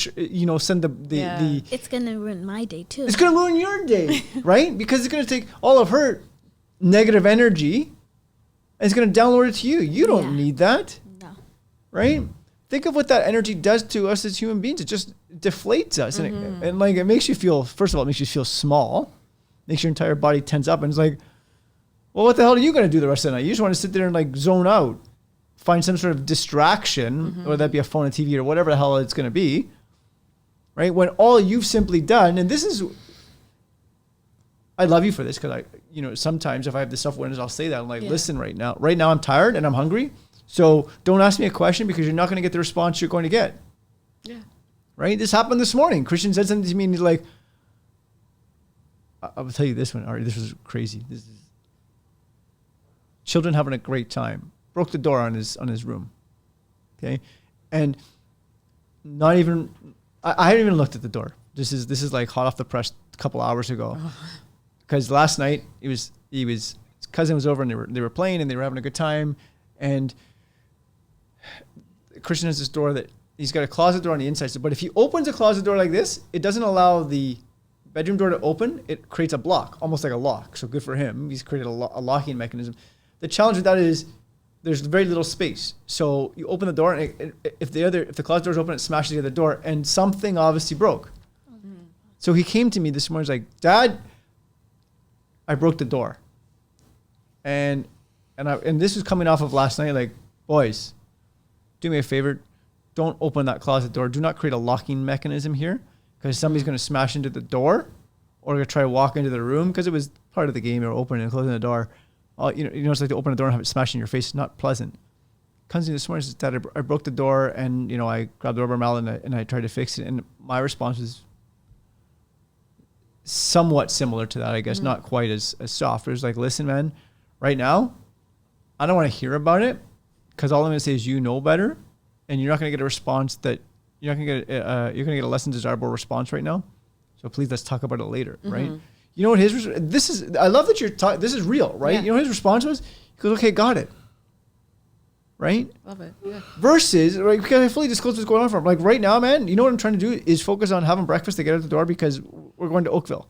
A: send the...
C: It's going to ruin my day too.
A: It's going to ruin your day, right? Because it's going to take all of her negative energy and it's going to download it to you. You don't need that. No. Right? Think of what that energy does to us as human beings. It just deflates us. And it makes you feel, first of all, it makes you feel small. Makes your entire body tense up. And it's like, well, what the hell are you going to do the rest of the night? You just want to sit there and like zone out, find some sort of distraction, whether that be a phone, a TV, or whatever the hell it's going to be, right? When all you've simply done, and this is, I love you for this because sometimes if I have the self-awareness, I'll say that. I'm like, listen, right now I'm tired and I'm hungry. So don't ask me a question because you're not going to get the response you're going to get. Yeah. Right? This happened this morning. Christian said something to me and he's like, I will tell you this one, Ari, this was crazy. This is children having a great time. Broke the door on his room. Okay. And not even, I hadn't even looked at the door. This is like hot off the press a couple hours ago. Because last night his cousin was over and they were playing and they were having a good time. And Christian has this door that he's got a closet door on the inside. But if he opens a closet door like this, it doesn't allow the bedroom door to open. It creates a block, almost like a lock. So good for him. He's created a locking mechanism. The challenge with that is there's very little space. So you open the door, and if the closet door is open, it smashes the other door, and something obviously broke. Mm-hmm. So he came to me this morning. He's like, Dad, I broke the door. And this was coming off of last night. Like, boys, do me a favor, don't open that closet door. Do not create a locking mechanism here, because somebody's going to smash into the door, or going to try to walk into the room, because it was part of the game. Or opening and closing the door. It's like to open the door and have it smash in your face. It's not pleasant. Comes in this morning and says, Dad, I broke the door, and I grabbed the rubber mallet and I tried to fix it. And my response was somewhat similar to that, I guess, not quite as soft. It was like, listen, man, right now, I don't want to hear about it, because all I'm going to say is you know better, and you're not going to get a response that you're not going to get. You're going to get a less than desirable response right now. So please, let's talk about it later, right? You know what this is? I love that you're talking. This is real, right? Yeah. You know what his response was? He goes, "Okay, got it." Right?
B: Love it. Yeah.
A: Versus, right? Because I fully disclose what's going on for him. Like right now, man. You know what I'm trying to do is focus on having breakfast to get out the door, because we're going to Oakville,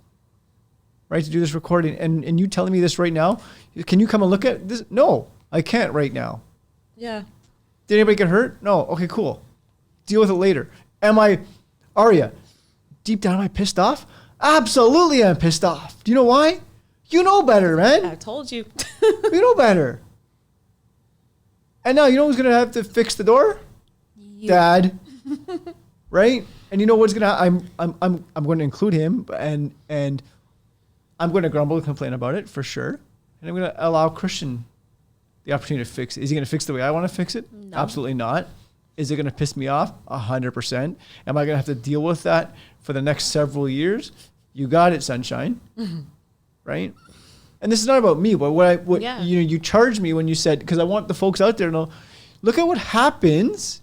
A: right, to do this recording. And you telling me this right now? Can you come and look at this? No, I can't right now.
B: Yeah.
A: Did anybody get hurt? No. Okay, cool. Deal with it later. Aria, deep down, am I pissed off? Absolutely, I'm pissed off. Do you know why? You know better, man.
B: I told you.
A: You know better. And now you know who's gonna have to fix the door? You. Dad. Right? And you know what's gonna? I'm going to include him, and I'm going to grumble and complain about it for sure. And I'm going to allow Christian the opportunity to fix it. Is he going to fix the way I want to fix it?
C: No.
A: Absolutely not. Is it going to piss me off? 100%. Am I going to have to deal with that for the next several years? You got it, sunshine. Right? And this is not about me, but you charged me when you said, because I want the folks out there to know, look at what happens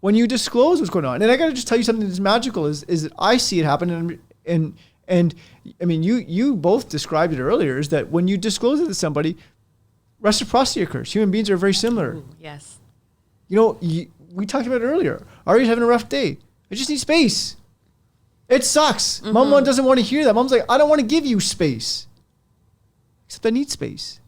A: when you disclose what's going on. And I got to just tell you something that's magical is that I see it happen. And I mean, you both described it earlier, is that when you disclose it to somebody, reciprocity occurs. Human beings are very similar.
B: Ooh, yes.
A: You know, we talked about it earlier. Ari's having a rough day. I just need space. It sucks. Mom doesn't want to hear that. Mom's like, I don't want to give you space. Except I need space.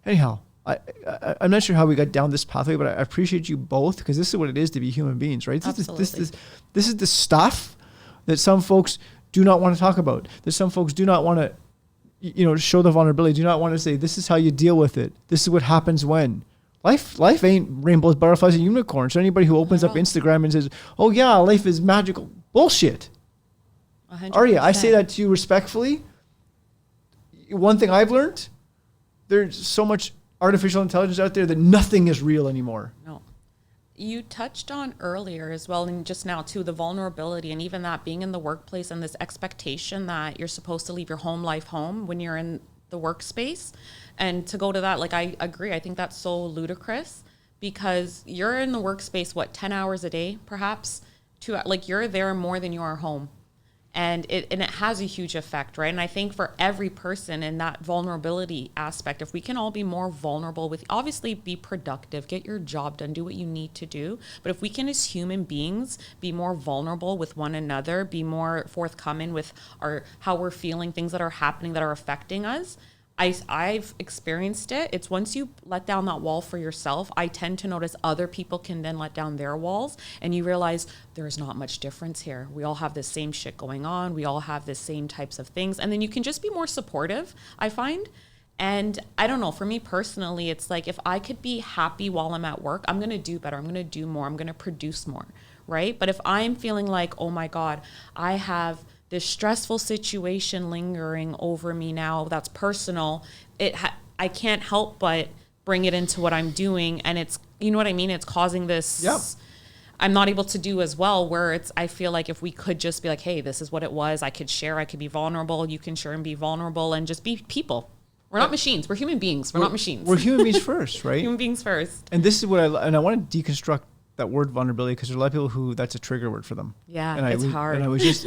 A: Anyhow, I'm not sure how we got down this pathway, but I appreciate you both, because this is what it is to be human beings, right?
B: Absolutely.
A: This is the stuff that some folks do not want to talk about, that some folks do not want to, show the vulnerability, do not want to say, this is how you deal with it. This is what happens when. Life ain't rainbows, butterflies, and unicorns. So anybody who opens up Instagram and says, oh yeah, life is magical. Bullshit.
B: 100%.
A: Arya, I say that to you respectfully. One thing I've learned, there's so much artificial intelligence out there that nothing is real anymore.
B: No. You touched on earlier as well, and just now too, the vulnerability, and even that being in the workplace and this expectation that you're supposed to leave your home life home when you're in the workspace. And to go to that, like, I agree. I think that's so ludicrous, because you're in the workspace, 10 hours a day, perhaps, you're there more than you are home. And it has a huge effect, right? And I think for every person in that vulnerability aspect, if we can all be more vulnerable with, obviously be productive, get your job done, do what you need to do. But if we can, as human beings, be more vulnerable with one another, be more forthcoming with how we're feeling, things that are happening that are affecting us. I've experienced it. It's once you let down that wall for yourself, I tend to notice other people can then let down their walls, and you realize there's not much difference here. We all have the same shit going on. We all have the same types of things. And then you can just be more supportive, I find. And I don't know, for me personally, it's like, if I could be happy while I'm at work, I'm going to do better. I'm going to do more. I'm going to produce more, right? But if I'm feeling like, oh my God, I have this stressful situation lingering over me now that's personal, I can't help but bring it into what I'm doing. And it's, you know what I mean? It's causing this, I'm not able to do as well, where I feel like if we could just be like, hey, this is what it was. I could share, I could be vulnerable. You can share and be vulnerable, and just be people. We're not machines. We're human beings. We're not machines.
A: We're human beings first, right?
B: Human beings first.
A: And this is what I want to deconstruct that word vulnerability, because there's a lot of people who that's a trigger word for them.
B: Yeah,
A: and
B: it's hard.
A: And I was just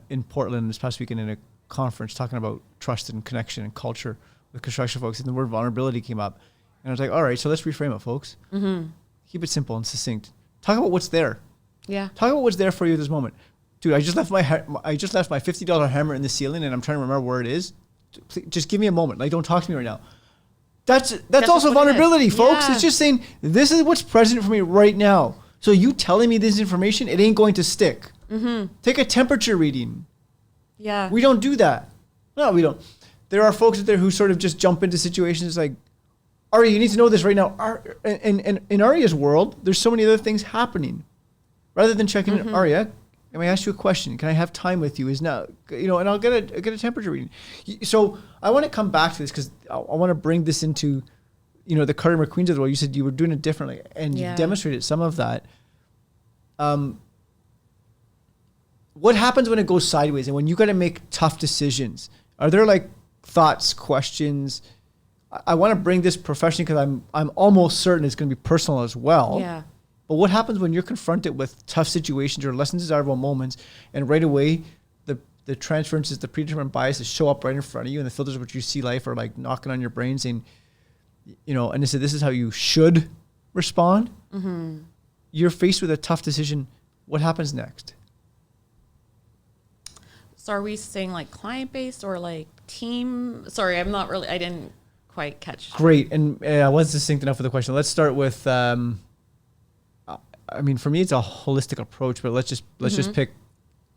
A: in Portland this past weekend in a conference talking about trust and connection and culture with construction folks, and the word vulnerability came up, and I was like, all right, so let's reframe it, folks. Keep it simple and succinct. Talk about what's there.
B: Yeah.
A: Talk about what's there for you at this moment. Dude, I just left my $50 hammer in the ceiling, and I'm trying to remember where it is. Please, just give me a moment. Like, don't talk to me right now. That's also vulnerability, folks.
B: Yeah.
A: It's just saying, this is what's present for me right now. So you telling me this information, it ain't going to stick. Take a temperature reading.
B: Yeah.
A: We don't do that. No, we don't. There are folks out there who sort of just jump into situations like, Arya, you need to know this right now. And in Arya's world, there's so many other things happening. Rather than checking in, Arya, let me ask you a question. Can I have time with you? And I'll get a temperature reading. So I want to come back to this, because I want to bring this into, the Carter McQueens of the world. You said you were doing it differently, and you demonstrated some of that. What happens when it goes sideways and when you got to make tough decisions? Are there like thoughts, questions? I want to bring this professionally, because I'm almost certain it's going to be personal as well.
B: Yeah.
A: But what happens when you're confronted with tough situations or less than desirable moments, and right away the transferences, the predetermined biases show up right in front of you, and the filters of which you see life are like knocking on your brain saying, and they say, this is how you should respond. You're faced with a tough decision. What happens next?
B: So are we saying like client-based or like team? Sorry, I didn't quite catch.
A: Great. And I wasn't succinct enough with the question. Let's start with, for me, it's a holistic approach, but let's just pick,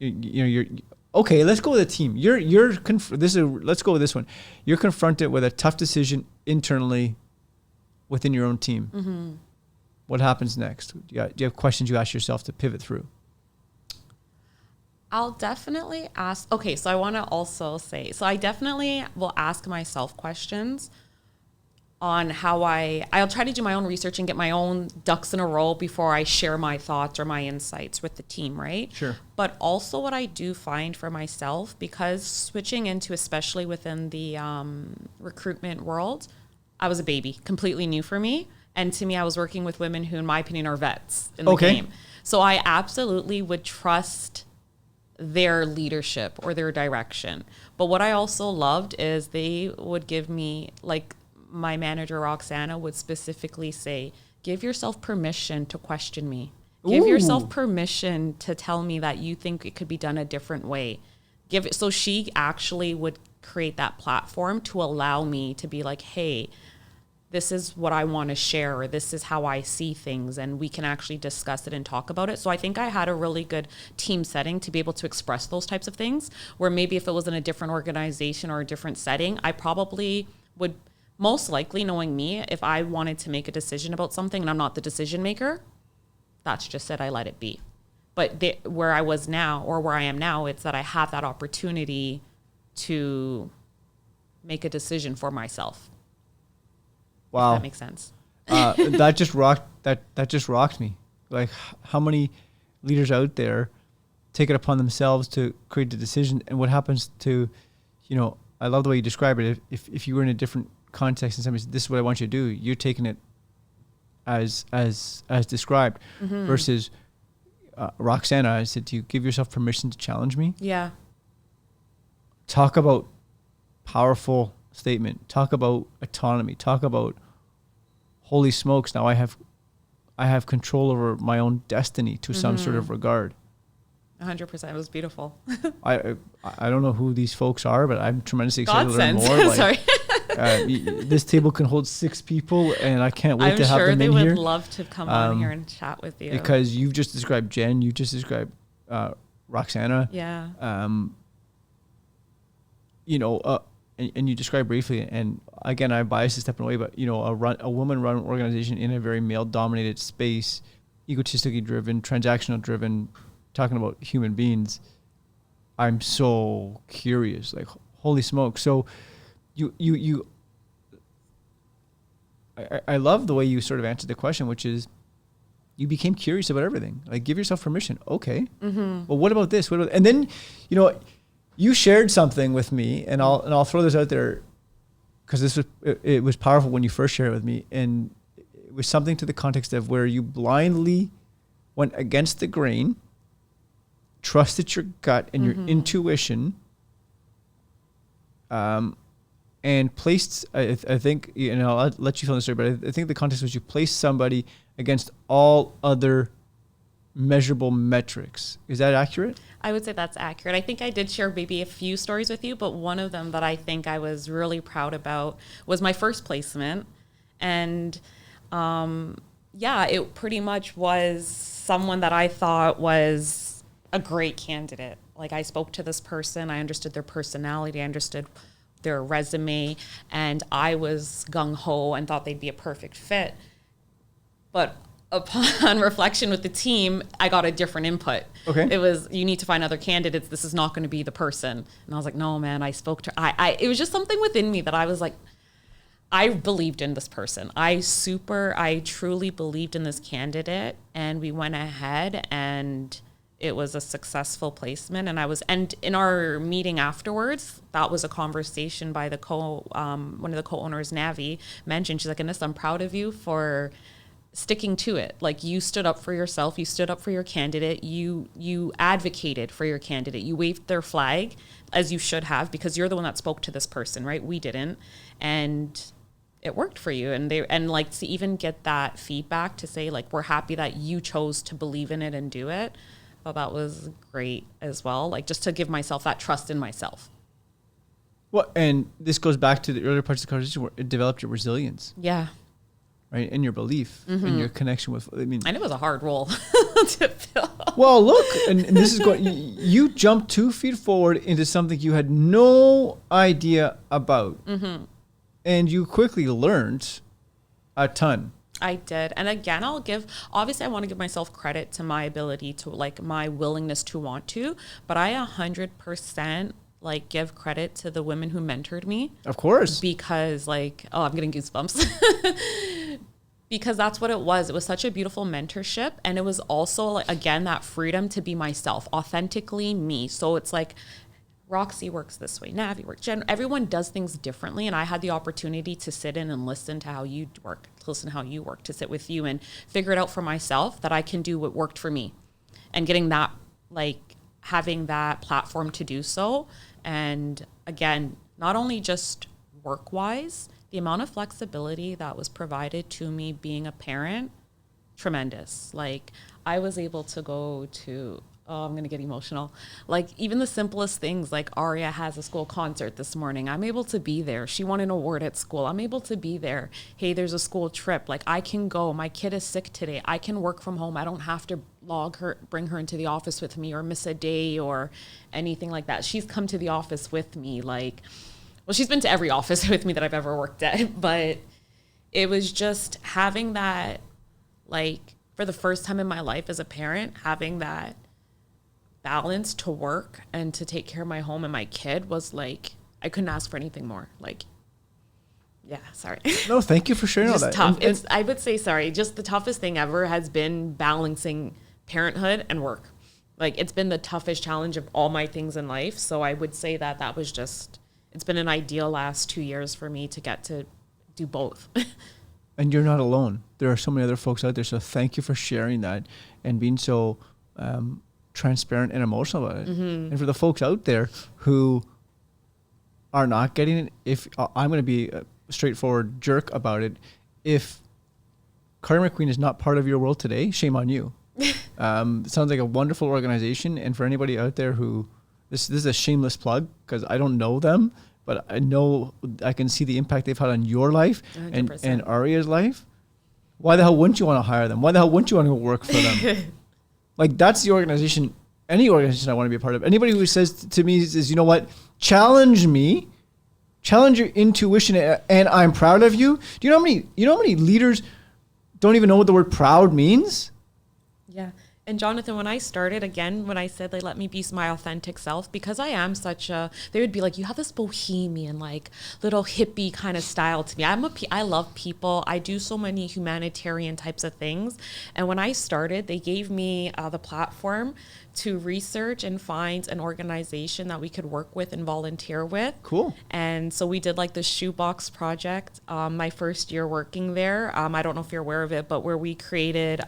A: okay, let's go with a team. Let's go with this one. You're confronted with a tough decision internally within your own team. What happens next? Do you have questions you ask yourself to pivot through?
B: I'll definitely ask. Okay, so I want to also say, so I definitely will ask myself questions on how I'll try to do my own research and get my own ducks in a row before I share my thoughts or my insights with the team, right?
A: Sure.
B: But also what I do find for myself, because switching into, especially within the recruitment world, I was a baby, completely new for me. And to me, I was working with women who, in my opinion, are vets in the game. So I absolutely would trust their leadership or their direction. But what I also loved is they would give me, like, my manager, Roxana, would specifically say, give yourself permission to question me. Give yourself permission to tell me that you think it could be done a different way. So she actually would create that platform to allow me to be like, hey, this is what I want to share, or this is how I see things, and we can actually discuss it and talk about it. So I think I had a really good team setting to be able to express those types of things, where maybe if it was in a different organization or a different setting, I probably would, most likely, knowing me, if I wanted to make a decision about something and I'm not the decision maker, that's just it, I let it be. But where I was now, or where I am now, it's that I have that opportunity to make a decision for myself.
A: Wow.
B: If that makes sense.
A: That just rocked me. Like, how many leaders out there take it upon themselves to create the decision, and what happens to, I love the way you describe it. If you were in a different context and somebody said, this is what I want you to do, you're taking it as described, versus Roxana, I said to you, give yourself permission to challenge me.
B: Yeah.
A: Talk about powerful statement. Talk about autonomy. Talk about, holy smokes, now I have control over my own destiny to some sort of regard.
B: 100%. It was beautiful.
A: I don't know who these folks are, but I'm tremendously excited to learn more.
B: Sorry.
A: This table can hold 6 people, and I can't wait to have them in here.
B: I'm sure they would love to come on here and chat with you.
A: Because you've just described Jen, you just described Roxana.
B: Yeah.
A: And you described briefly, and again, I'm biased to stepping away, but a woman-run organization in a very male-dominated space, egotistically driven, transactional driven, talking about human beings. I'm so curious, like, holy smoke. So I love the way you sort of answered the question, which is you became curious about everything. Like, give yourself permission. Okay. Well, what about this? And then, you shared something with me, and I'll throw this out there because it was powerful when you first shared it with me, and it was something to the context of where you blindly went against the grain, trusted your gut and your intuition, and placed, I think, I'll let you tell the story, but I think the context was you placed somebody against all other measurable metrics. Is that accurate?
B: I would say that's accurate. I think I did share maybe a few stories with you, but one of them that I think I was really proud about was my first placement. And it pretty much was someone that I thought was a great candidate. Like, I spoke to this person, I understood their personality, I understood their resume, and I was gung-ho and thought they'd be a perfect fit. But upon reflection with the team, I got a different input.
A: Okay.
B: It was, you need to find other candidates. This is not going to be the person. And I was like, no, man, I spoke to her. It was just something within me that I was like, I believed in this person. I truly believed in this candidate, and we went ahead and it was a successful placement. And in our meeting afterwards, that was a conversation by one of the co-owners, Navi, mentioned, she's like, Annissa, I'm proud of you for sticking to it. Like, you stood up for yourself, you stood up for your candidate, you advocated for your candidate, you waved their flag as you should have, because you're the one that spoke to this person, right? We didn't. And it worked for you. And to even get that feedback to say, like, we're happy that you chose to believe in it and do it. Well, that was great as well. Like, just to give myself that trust in myself.
A: Well, and this goes back to the earlier parts of the conversation where it developed your resilience.
B: Yeah.
A: Right, and your belief and your connection with. And
B: it was a hard role to fill.
A: Well, look, and this is going. You jumped 2 feet forward into something you had no idea about, and you quickly learned a ton.
B: I did. And again, obviously I want to give myself credit to my ability to, like, my willingness to want to, but I 100% like give credit to the women who mentored me.
A: Of course.
B: Because like, oh, I'm getting goosebumps. Because that's what it was. It was such a beautiful mentorship. And it was also, like, again, that freedom to be myself, authentically me. So it's like, Roxy works this way, Navi works, everyone does things differently. And I had the opportunity to sit in and listen to how you work, to sit with you and figure it out for myself that I can do what worked for me. And getting that, like, having that platform to do so. And again, not only just work-wise, the amount of flexibility that was provided to me being a parent, tremendous. Like, I was able to go to, oh, I'm going to get emotional. Like, even the simplest things, like Aria has a school concert this morning. I'm able to be there. She won an award at school. I'm able to be there. Hey, there's a school trip. Like, I can go. My kid is sick today. I can work from home. I don't have to bring her into the office with me or miss a day or anything like that. She's come to the office with me. Like, well, she's been to every office with me that I've ever worked at. But it was just having that, like, for the first time in my life as a parent, having that balance to work and to take care of my home and my kid was like, I couldn't ask for anything more. Like, yeah, sorry.
A: No, thank you for sharing all that.
B: Tough. I would say, sorry, just the toughest thing ever has been balancing parenthood and work. Like, it's been the toughest challenge of all my things in life. So I would say that was just, it's been an ideal last 2 years for me to get to do both.
A: And you're not alone. There are so many other folks out there. So thank you for sharing that and being so transparent and emotional about it. Mm-hmm. And for the folks out there who are not getting it, if I'm going to be a straightforward jerk about it, if Carter McQueen is not part of your world today, shame on you. It sounds like a wonderful organization. And for anybody out there who, this is a shameless plug because I don't know them, but I know I can see the impact they've had on your life and Aria's life. Why the hell wouldn't you want to hire them? Why the hell wouldn't you want to go work for them? Like, that's the organization, any organization I want to be a part of. Anybody who says to me, says, you know what, challenge me, challenge your intuition, and I'm proud of you. Do you know how many leaders don't even know what the word proud means?
B: Yeah. And Jonathan, when I started, again, when I said they let me be my authentic self, because I am they would be like, you have this bohemian, like, little hippie kind of style to me. I love people. I do so many humanitarian types of things. And when I started, they gave me the platform to research and find an organization that we could work with and volunteer with.
A: Cool.
B: And so we did, like, the shoebox project my first year working there. I don't know if you're aware of it, but where we created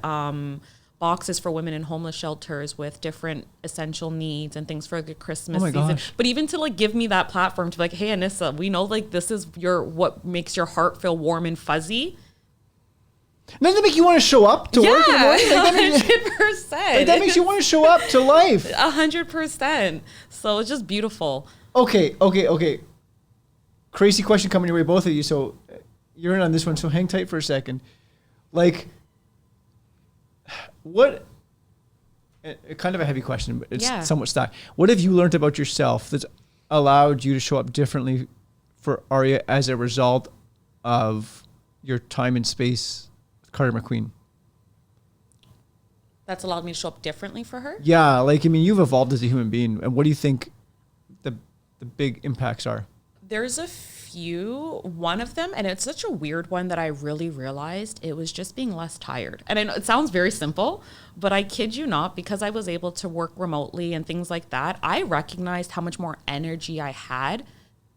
B: boxes for women in homeless shelters with different essential needs and things for the Christmas season.
A: Gosh.
B: But even to, like, give me that platform to be like, hey, Annissa, we know, like, this is what makes your heart feel warm and fuzzy.
A: Doesn't it make you want to show up to work in the morning?
B: Like, 100%.
A: Like, that makes you want to show up to life.
B: 100%. So it's just beautiful.
A: Okay. Crazy question coming your way, both of you. So you're in on this one, so hang tight for a second. Like, what, kind of a heavy question, but it's somewhat stuck. What have you learned about yourself that's allowed you to show up differently for Aria as a result of your time and space with Carter McQueen?
B: That's allowed me to show up differently for her?
A: Yeah, like, I mean, you've evolved as a human being. And what do you think the big impacts are?
B: There's a few. One of them, and it's such a weird one that I really realized, it was just being less tired. And I know it sounds very simple, but I kid you not, because I was able to work remotely and things like that, I recognized how much more energy I had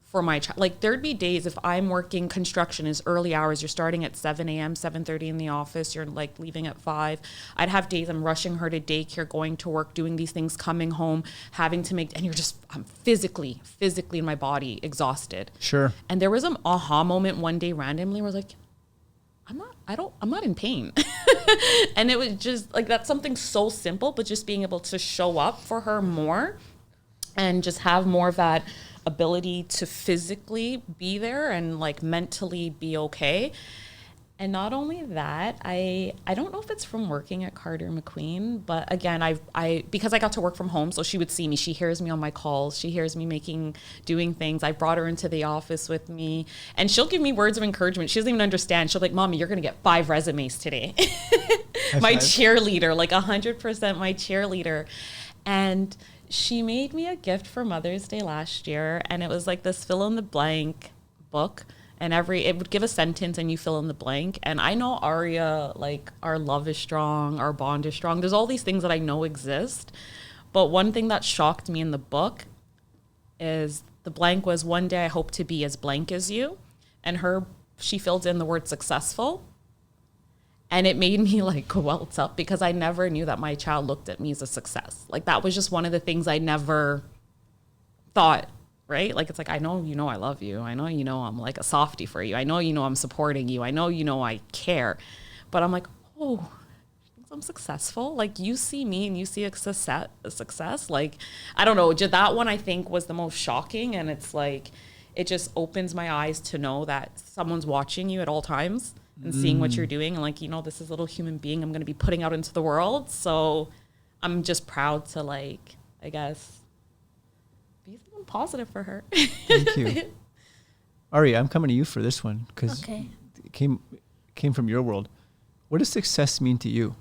B: for my child. Like, there'd be days if I'm working, construction is early hours, you're starting at 7 a.m., 7:30 in the office, you're, like, leaving at 5. I'd have days I'm rushing her to daycare, going to work, doing these things, coming home, having to make, and I'm physically in my body exhausted.
A: Sure.
B: And there was an aha moment one day randomly where I was like, I'm not in pain. And it was just like, that's something so simple, but just being able to show up for her more and just have more of that ability to physically be there and, like, mentally be okay. And not only that, I don't know if it's from working at Carter McQueen, but again, I because I got to work from home, so she would see me. She hears me on my calls. She hears me doing things. I brought her into the office with me, and she'll give me words of encouragement. She doesn't even understand. She'll be like, "Mommy, you're gonna get 5 resumes today." My cheerleader, like 100% my cheerleader. And she made me a gift for Mother's Day last year, and it was like this fill in the blank book. And it would give a sentence and you fill in the blank. And I know Aria, like, our love is strong, our bond is strong. There's all these things that I know exist. But one thing that shocked me in the book is the blank was, one day I hope to be as blank as you. And she filled in the word successful. And it made me like welt up because I never knew that my child looked at me as a success. Like, that was just one of the things I never thought. Right? Like, it's like, I know, I love you. I know, I'm like a softie for you. I know, I'm supporting you. I know, I care. But I'm like, oh, I'm successful. Like, you see me and you see a success. Like, I don't know. Just that one, I think, was the most shocking. And it's like, it just opens my eyes to know that someone's watching you at all times and seeing what you're doing. And like, this is a little human being I'm going to be putting out into the world. So I'm just proud to, like, I guess, be something positive for her.
A: Thank you. Ari, I'm coming to you for this one because it came from your world. What does success mean to you?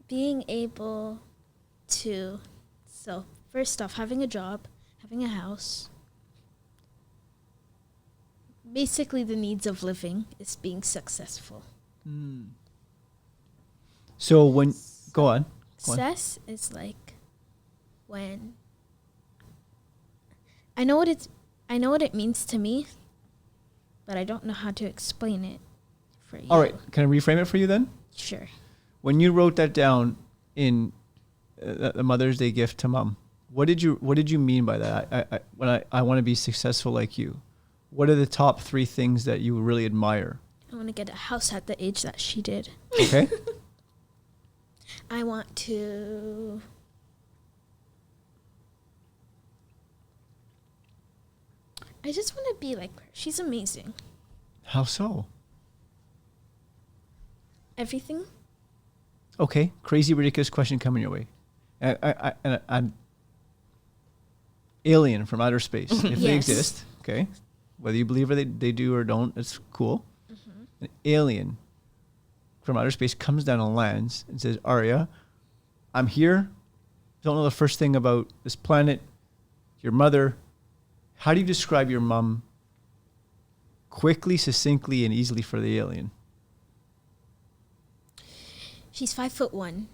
C: Being able to, so first off, having a job, having a house. Basically, the needs of living is being successful.
A: So go on.
C: Success is like when I know what it means to me, but I don't know how to explain it for you.
A: All right, can I reframe it for you then?
C: Sure.
A: When you wrote that down in the Mother's Day gift to Mom, what did you mean by that? When I want to be successful like you. What are the top 3 things that you really admire?
C: I want to get a house at the age that she did.
A: Okay.
C: I want to I just want to be like her. She's amazing.
A: How so?
C: Everything.
A: Okay. Crazy, ridiculous question coming your way. I'm alien from outer space. If they
C: Yes.
A: exist, okay. Whether you believe they do or don't, it's cool. An alien from outer space comes down and lands and says, Arya, I'm here. Don't know the first thing about this planet, your mother. How do you describe your mom quickly, succinctly, and easily for the alien?
C: She's 5'1".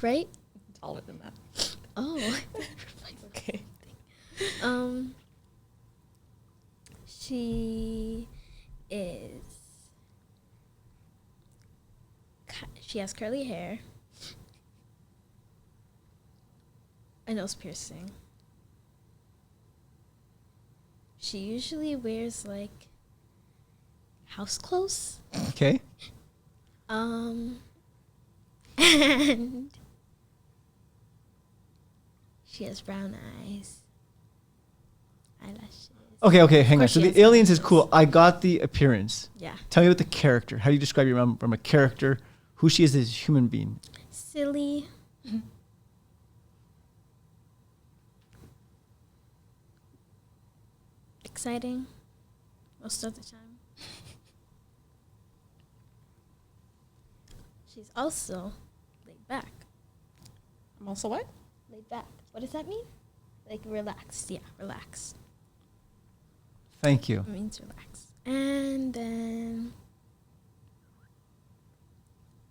C: Right?
B: Taller than that.
C: Oh.
B: Okay.
C: She has curly hair, a nose piercing. She usually wears like house clothes.
A: Okay.
C: And she has brown eyes, eyelashes.
A: Okay, hang on.
C: course
A: So
C: she
A: the
C: has
A: aliens is
C: eyes.
A: cool. I got the appearance.
C: Yeah.
A: Tell me about the character. How do you describe your mom from a character? Who she is as a human being?
C: Silly. Exciting. Most of the time. She's also laid back.
B: I'm also what?
C: Laid back. What does that mean? Like relaxed. Yeah, relaxed.
A: Thank you.
C: It means relax. And then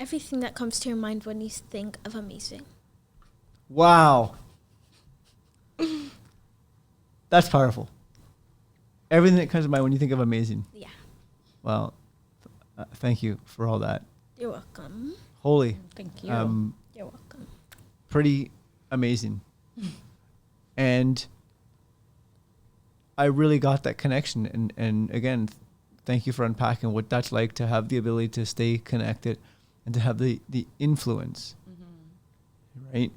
C: everything that comes to your mind when you think of amazing.
A: Wow. That's powerful. Everything that comes to mind when you think of amazing.
C: Yeah.
A: Well, thank you for all that.
C: You're welcome.
A: Holy.
B: Thank you.
C: You're welcome.
A: Pretty amazing. And I really got that connection. And again, thank you for unpacking what that's like to have the ability to stay connected and to have the influence right?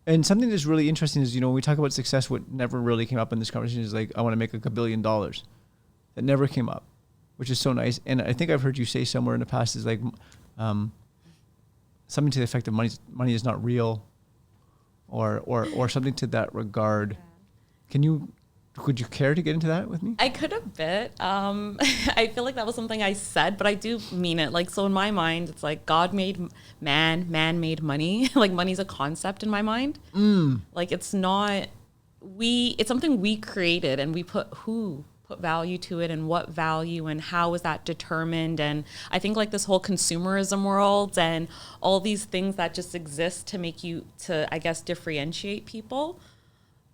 A: And something that's really interesting is, when we talk about success, what never really came up in this conversation is like, I want to make like $1 billion. That never came up, which is so nice. And I think I've heard you say somewhere in the past is like something to the effect of money is not real, or something to that regard. Would you care to get into that with me?
B: I could a bit. I feel like that was something I said, but I do mean it. Like, so in my mind, it's like God made man made money. Like, money's a concept in my mind. Like, it's not, it's something we created, and we put value to it, and what value, and how is that determined. And I think like this whole consumerism world and all these things that just exist to make you, I guess, differentiate people.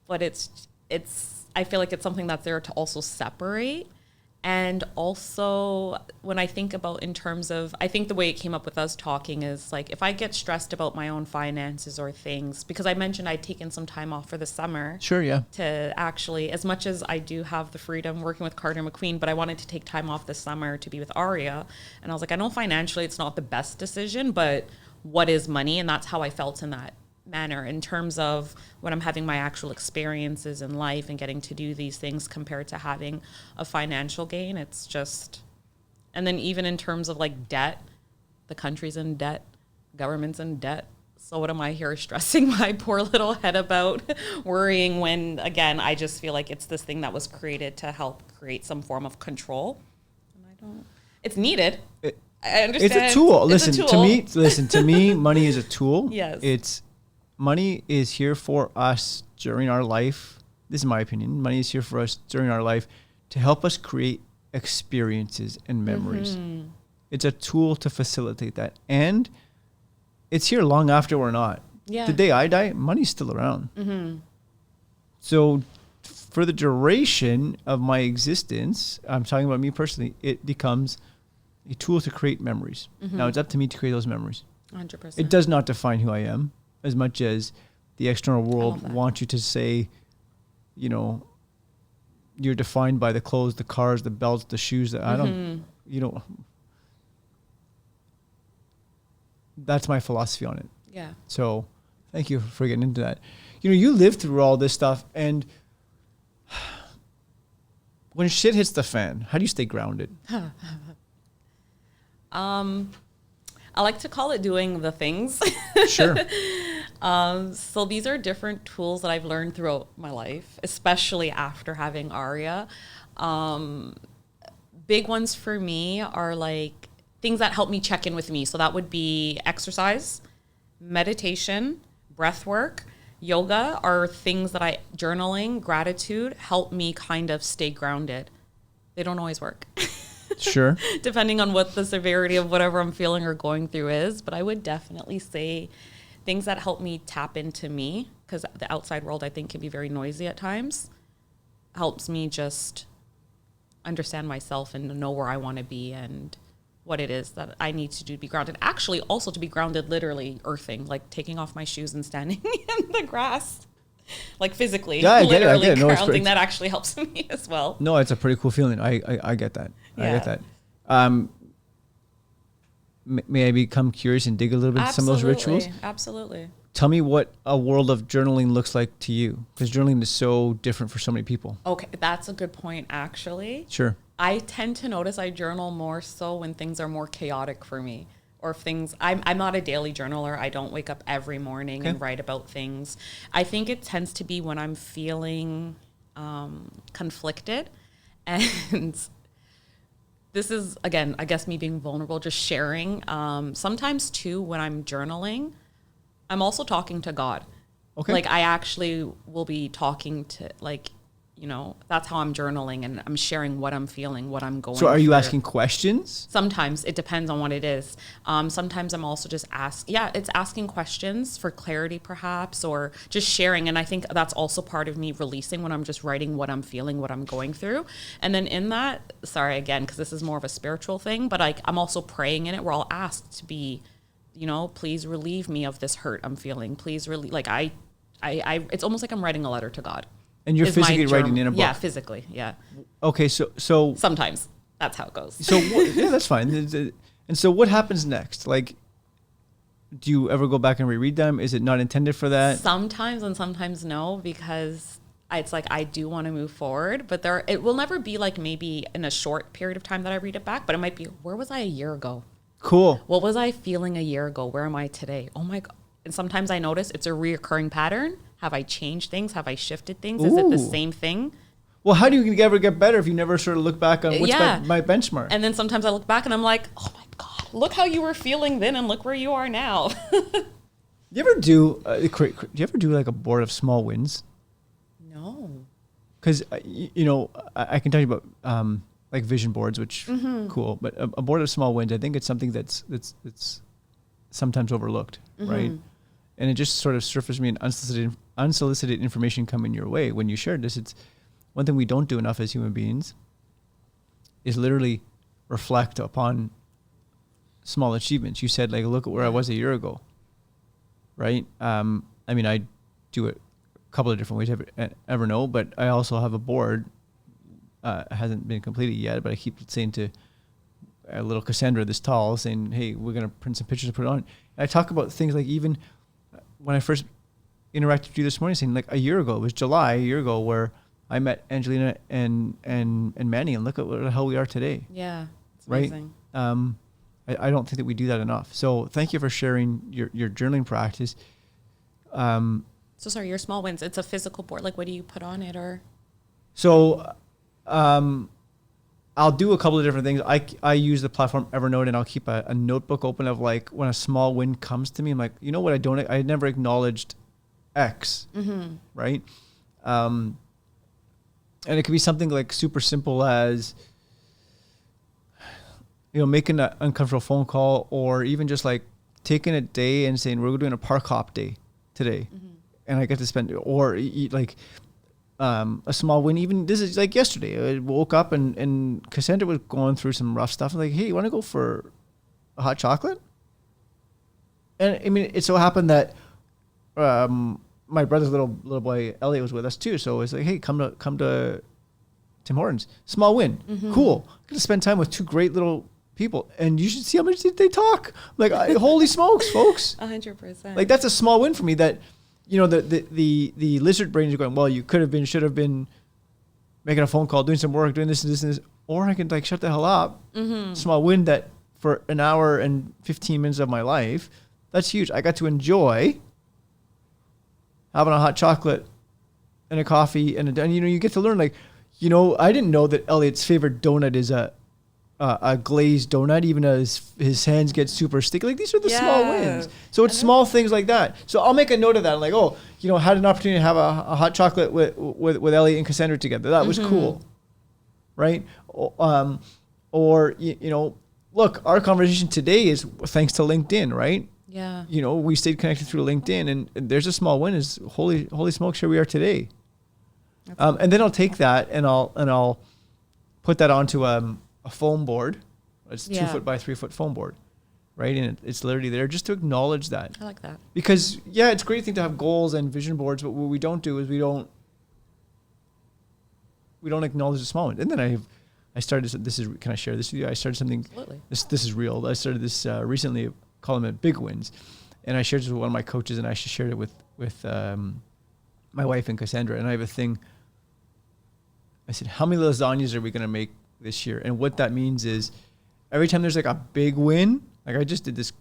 B: But I feel like it's something that's there to also separate. And also when I think about in terms of, I think the way it came up with us talking is like, if I get stressed about my own finances or things, because I mentioned I'd taken some time off for the summer.
A: Sure, yeah.
B: To actually, as much as I do have the freedom working with Carter McQueen, but I wanted to take time off this summer to be with Aria. And I was like, I know financially it's not the best decision, but what is money? And that's how I felt in that manner in terms of when I'm having my actual experiences in life and getting to do these things compared to having a financial gain. It's just, and then even in terms of like debt, the country's in debt, government's in debt. So what am I here stressing my poor little head about, worrying when, again, I just feel like it's this thing that was created to help create some form of control. And it's needed. I understand.
A: It's a tool.
B: It's a tool.
A: To me, money is a tool.
B: Yes.
A: Money is here for us during our life. This is my opinion. Money is here for us during our life to help us create experiences and memories. Mm-hmm. It's a tool to facilitate that. And it's here long after we're not.
B: Yeah.
A: The day I die, money's still around.
B: Mm-hmm.
A: So for the duration of my existence, I'm talking about me personally, it becomes a tool to create memories. Mm-hmm. Now it's up to me to create those memories.
B: 100%.
A: It does not define who I am, as much as the external world wants you to say, you're defined by the clothes, the cars, the belts, the shoes. That I don't, that's my philosophy on it.
B: Yeah.
A: So thank you for getting into that. You lived through all this stuff, and when shit hits the fan, how do you stay grounded?
B: I like to call it doing the things.
A: Sure.
B: So these are different tools that I've learned throughout my life, especially after having Aria. Big ones for me are like things that help me check in with me. So that would be exercise, meditation, breath work, yoga are things that journaling, gratitude help me kind of stay grounded. They don't always work.
A: Sure.
B: Depending on what the severity of whatever I'm feeling or going through is. But I would definitely say things that help me tap into me, because the outside world, I think, can be very noisy at times, helps me just understand myself and know where I want to be and what it is that I need to do to be grounded. Actually, also to be grounded, literally earthing, like taking off my shoes and standing in the grass. Like physically,
A: yeah, I
B: literally
A: get it. No,
B: grounding, that actually helps me as well.
A: No, it's a pretty cool feeling. I get that.
B: Yeah.
A: I get that. May I become curious and dig a little bit into some of those rituals?
B: Absolutely.
A: Tell me what a world of journaling looks like to you, because journaling is so different for so many people.
B: Okay, that's a good point, actually.
A: Sure.
B: I tend to notice I journal more so when things are more chaotic for me. Or if things, I'm not a daily journaler. I don't wake up every morning and write about things. I think it tends to be when I'm feeling conflicted. And this is, again, I guess me being vulnerable, just sharing. Sometimes too, when I'm journaling, I'm also talking to God.
A: Okay.
B: Like I actually will be talking to, like, that's how I'm journaling, and I'm sharing what I'm feeling, what I'm going through.
A: So are you asking questions?
B: Sometimes it depends on what it is. Sometimes I'm also just it's asking questions for clarity perhaps, or just sharing. And I think that's also part of me releasing when I'm just writing what I'm feeling, what I'm going through. And then in that, sorry again, because this is more of a spiritual thing, but I'm also praying in it where I'll ask to be, please relieve me of this hurt I'm feeling. Please it's almost like I'm writing a letter to God.
A: And you're physically writing in a book?
B: Yeah, physically, yeah.
A: Okay, so
B: sometimes that's how it goes.
A: So yeah, that's fine. And so what happens next? Like, do you ever go back and reread them? Is it not intended for that?
B: Sometimes and sometimes no, because it's like I do want to move forward, but it will never be like maybe in a short period of time that I read it back, but it might be, where was I a year ago?
A: Cool.
B: What was I feeling a year ago? Where am I today? Oh my God. And sometimes I notice it's a reoccurring pattern. Have I changed things? Have I shifted things? Is it the same thing?
A: Well, how do you ever get better if you never sort of look back on what's my benchmark?
B: And then sometimes I look back and I'm like, oh my God, look how you were feeling then and look where you are now.
A: You ever do you ever do like a board of small wins?
B: No.
A: Because, I can tell you about like vision boards, which cool. But a board of small wins, I think it's something that's sometimes overlooked, right? And it just sort of surfaced me an unsolicited information coming your way. When you shared this, it's one thing we don't do enough as human beings is literally reflect upon small achievements. You said, like, look at where I was a year ago, right? I mean, I do it a couple of different ways ever know, but I also have a board. It hasn't been completed yet, but I keep saying to a little Cassandra this tall, saying, hey, we're going to print some pictures and put it on. And I talk about things like even when I first interacted with you this morning, saying like a year ago, it was July, a year ago, where I met Angelina and Manny, and look at what the hell we are today.
B: Yeah. It's
A: right.
B: Amazing.
A: I don't think that we do that enough. So thank you for sharing your journaling practice.
B: So sorry, your small wins, it's a physical board. Like, what do you put on it or?
A: So, I'll do a couple of different things. I use the platform Evernote, and I'll keep a notebook open of like when a small win comes to me. I'm like, you know what? I never acknowledged X, right? And it could be something like super simple as, making an uncomfortable phone call, or even just like taking a day and saying, we're doing a park hop day today. And I get to spend, or like, a small win. Even this is like yesterday. I woke up and Cassandra was going through some rough stuff. I'm like, hey, you want to go for a hot chocolate? And I mean, it so happened that my brother's little boy Elliot was with us too. So it's like, hey, come to Tim Hortons. Small win. Cool. I'm gonna spend time with two great little people, and you should see how much they talk. Like, holy smokes, folks!
B: 100%.
A: Like, that's a small win for me. That, the lizard brains are going, well, you could have been, should have been making a phone call, doing some work, doing this and this and this, or I can like shut the hell up. Small win that for an hour and 15 minutes of my life, that's huge. I got to enjoy having a hot chocolate and a coffee and you get to learn, like, I didn't know that Elliot's favorite donut is a glazed donut, even as his hands get super sticky. Like, these are the small wins. So it's small things like that. So I'll make a note of that. I'm like, had an opportunity to have a hot chocolate with Elliot and Cassandra together. That was cool. Right. Or, look, our conversation today is thanks to LinkedIn, right?
B: Yeah.
A: We stayed connected through LinkedIn, and there's a small win is holy smokes, here we are today. And then I'll take that and I'll put that onto a foam board. It's 2 foot by 3 foot foam board, right? And it's literally there just to acknowledge that.
B: I like that.
A: Because it's a great thing to have goals and vision boards, but what we don't do is we don't acknowledge the small ones. And then I started can I share this with you? I started something.
B: Absolutely.
A: This is real. I started this recently, calling it big wins, and I shared this with one of my coaches, and I actually shared it with my wife and Cassandra. And I have a thing. I said, how many lasagnas are we going to make this year? And what that means is every time there's like a big win, like I just did this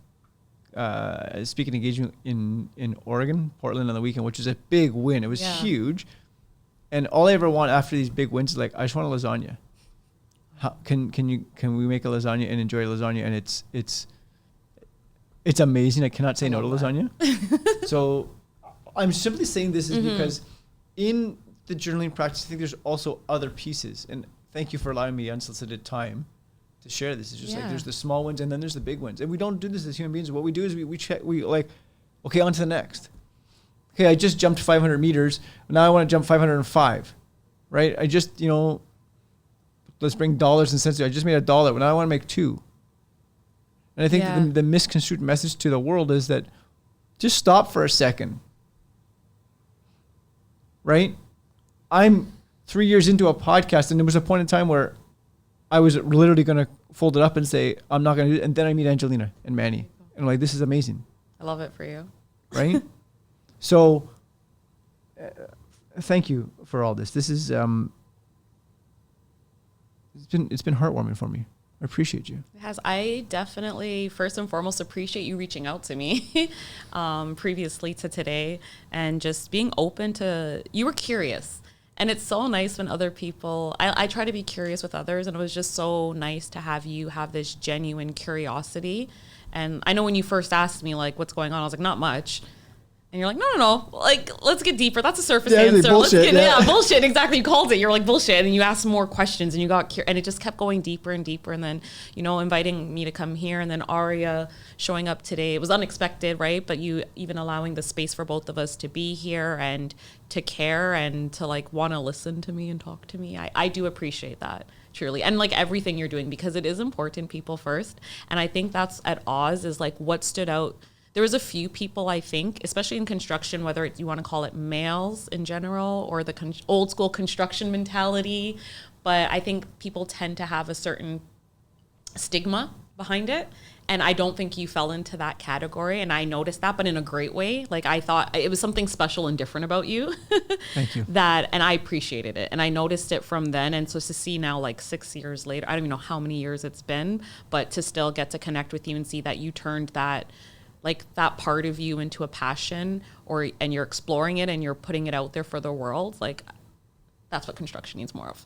A: speaking engagement in Oregon, Portland on the weekend, which is a big win. It was huge. And all I ever want after these big wins is like, I just want a lasagna. How, can we make a lasagna and enjoy lasagna? And it's amazing. I cannot say no to lasagna. So I'm simply saying this is because in the journaling practice, I think there's also other pieces. And thank you for allowing me unsolicited time to share this. It's just like there's the small ones and then there's the big ones. And we don't do this as human beings. What we do is we check, we like, okay, on to the next. Okay, I just jumped 500 meters. Now I want to jump 505, right? I just, let's bring dollars and cents. I just made $1. Now I want to make $2. And I think the misconstrued message to the world is that just stop for a second, right? I'm 3 years into a podcast, and there was a point in time where I was literally going to fold it up and say, I'm not going to do it. And then I meet Angelina and Manny. And I'm like, this is amazing.
B: I love it for you.
A: Right? So thank you for all this. This is it's been heartwarming for me. I appreciate you.
B: It has. I definitely, first and foremost, appreciate you reaching out to me previously to today and just being open to, you were curious. And it's so nice when other people, I try to be curious with others, and it was just so nice to have you have this genuine curiosity. And I know when you first asked me, like, what's going on, I was like, not much. And you're like, no. Like, let's get deeper. That's a surface answer.
A: Bullshit,
B: yeah, bullshit. Exactly. You called it. You're like, bullshit. And you asked more questions and you got and it just kept going deeper and deeper. And then, inviting me to come here, and then Aria showing up today. It was unexpected, right? But you even allowing the space for both of us to be here and to care and to like want to listen to me and talk to me. I do appreciate that. Truly. And like everything you're doing, because it is important, people first. And I think that's at Oz is like what stood out. There was a few people, I think, especially in construction, whether you want to call it males in general or the old school construction mentality, but I think people tend to have a certain stigma behind it. And I don't think you fell into that category. And I noticed that, but in a great way. Like I thought it was something special and different about you.
A: Thank you.
B: And I appreciated it. And I noticed it from then. And so to see now, like 6 years later, I don't even know how many years it's been, but to still get to connect with you and see that you turned that part of you into a passion, and you're exploring it and you're putting it out there for the world. Like that's what construction needs more of.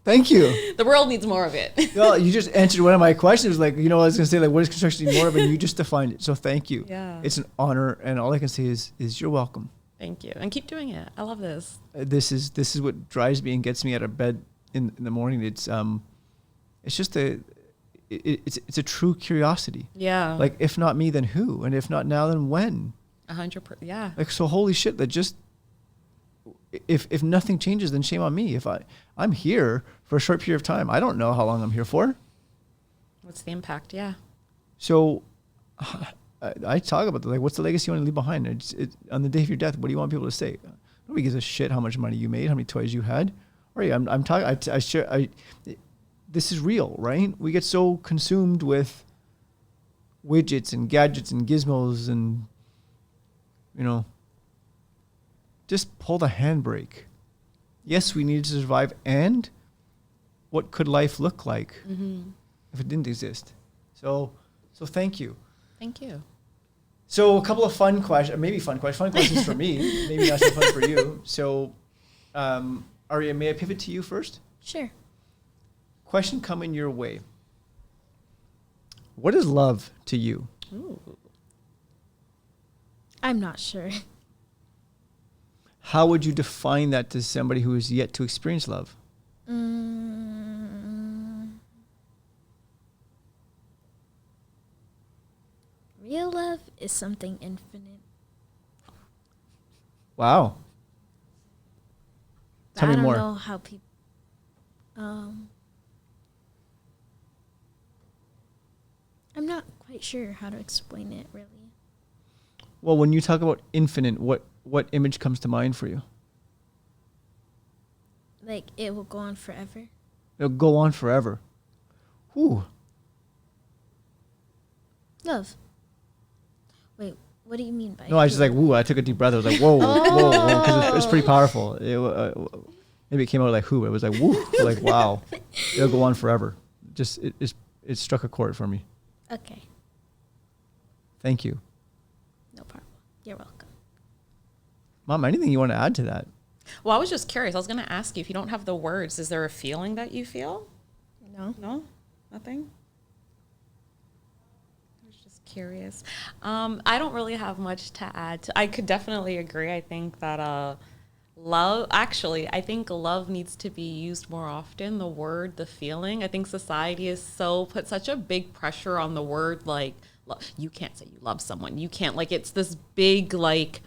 A: Thank you.
B: The world needs more of it.
A: Well, you just answered one of my questions. Like, I was going to say, like, what does construction need more of? And you just defined it. So thank you.
B: Yeah.
A: It's an honor. And all I can say is you're welcome.
B: Thank you. And keep doing it. I love this.
A: This is what drives me and gets me out of bed in the morning. It's just it's a true curiosity.
B: Yeah.
A: Like, if not me, then who? And if not now, then when?
B: 100%. Yeah.
A: Like, so holy shit, that just, if nothing changes, then shame on me. If I'm here for a short period of time, I don't know how long I'm here for.
B: What's the impact? Yeah.
A: So I talk about what's the legacy you want to leave behind? On the day of your death, what do you want people to say? Nobody gives a shit how much money you made, how many toys you had. Or yeah, I'm talking, I share, this is real, right? We get so consumed with widgets and gadgets and gizmos and, just pull the handbrake. Yes, we need to survive. And what could life look like if it didn't exist? So thank you.
B: Thank you.
A: So a couple of fun questions for me, maybe not so fun for you. So, Aria, may I pivot to you first?
C: Sure.
A: Question coming your way. What is love to you?
B: Ooh.
C: I'm not sure.
A: How would you define that to somebody who is yet to experience love?
C: Real love is something infinite.
A: Wow. Tell me more.
C: I don't know how people... I'm not quite sure how to explain it, really.
A: Well, when you talk about infinite, what image comes to mind for you?
C: Like, it will go on forever.
A: It'll go on forever. Whew.
C: Love. Wait, what do you mean by
A: No, I was just like, woo, I took a deep breath. I was like, whoa, whoa, because it was pretty powerful. Maybe it came out like who. It was like, woo, like, wow. It'll go on forever. Just, it struck a chord for me.
C: Okay.
A: Thank you.
C: No problem. You're welcome.
A: Mom, anything you want to add to that?
B: Well, I was just curious. I was going to ask you, if you don't have the words, is there a feeling that you feel?
C: No.
B: No? Nothing? I was just curious. I don't really have much to add. I could definitely agree. I think that I think love needs to be used more often, the word, the feeling. I think society is put such a big pressure on the word, like, you can't say you love someone. You can't, like, it's this big, like,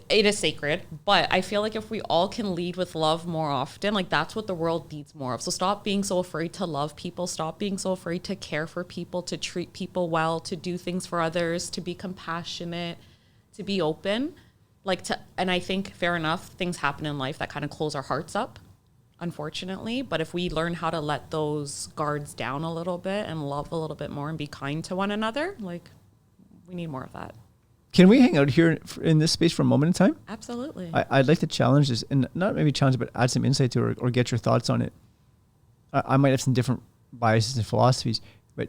B: it is sacred, but I feel like if we all can lead with love more often, like, that's what the world needs more of. So stop being so afraid to love people. Stop being so afraid to care for people, to treat people well, to do things for others, to be compassionate, to be open. And I think, fair enough, things happen in life that kind of close our hearts up, unfortunately. But if we learn how to let those guards down a little bit and love a little bit more and be kind to one another, like, we need more of that.
A: Can we hang out here in this space for a moment in time?
B: Absolutely.
A: I'd like to challenge this, and not maybe challenge it, but add some insight to it, or get your thoughts on it. I might have some different biases and philosophies, but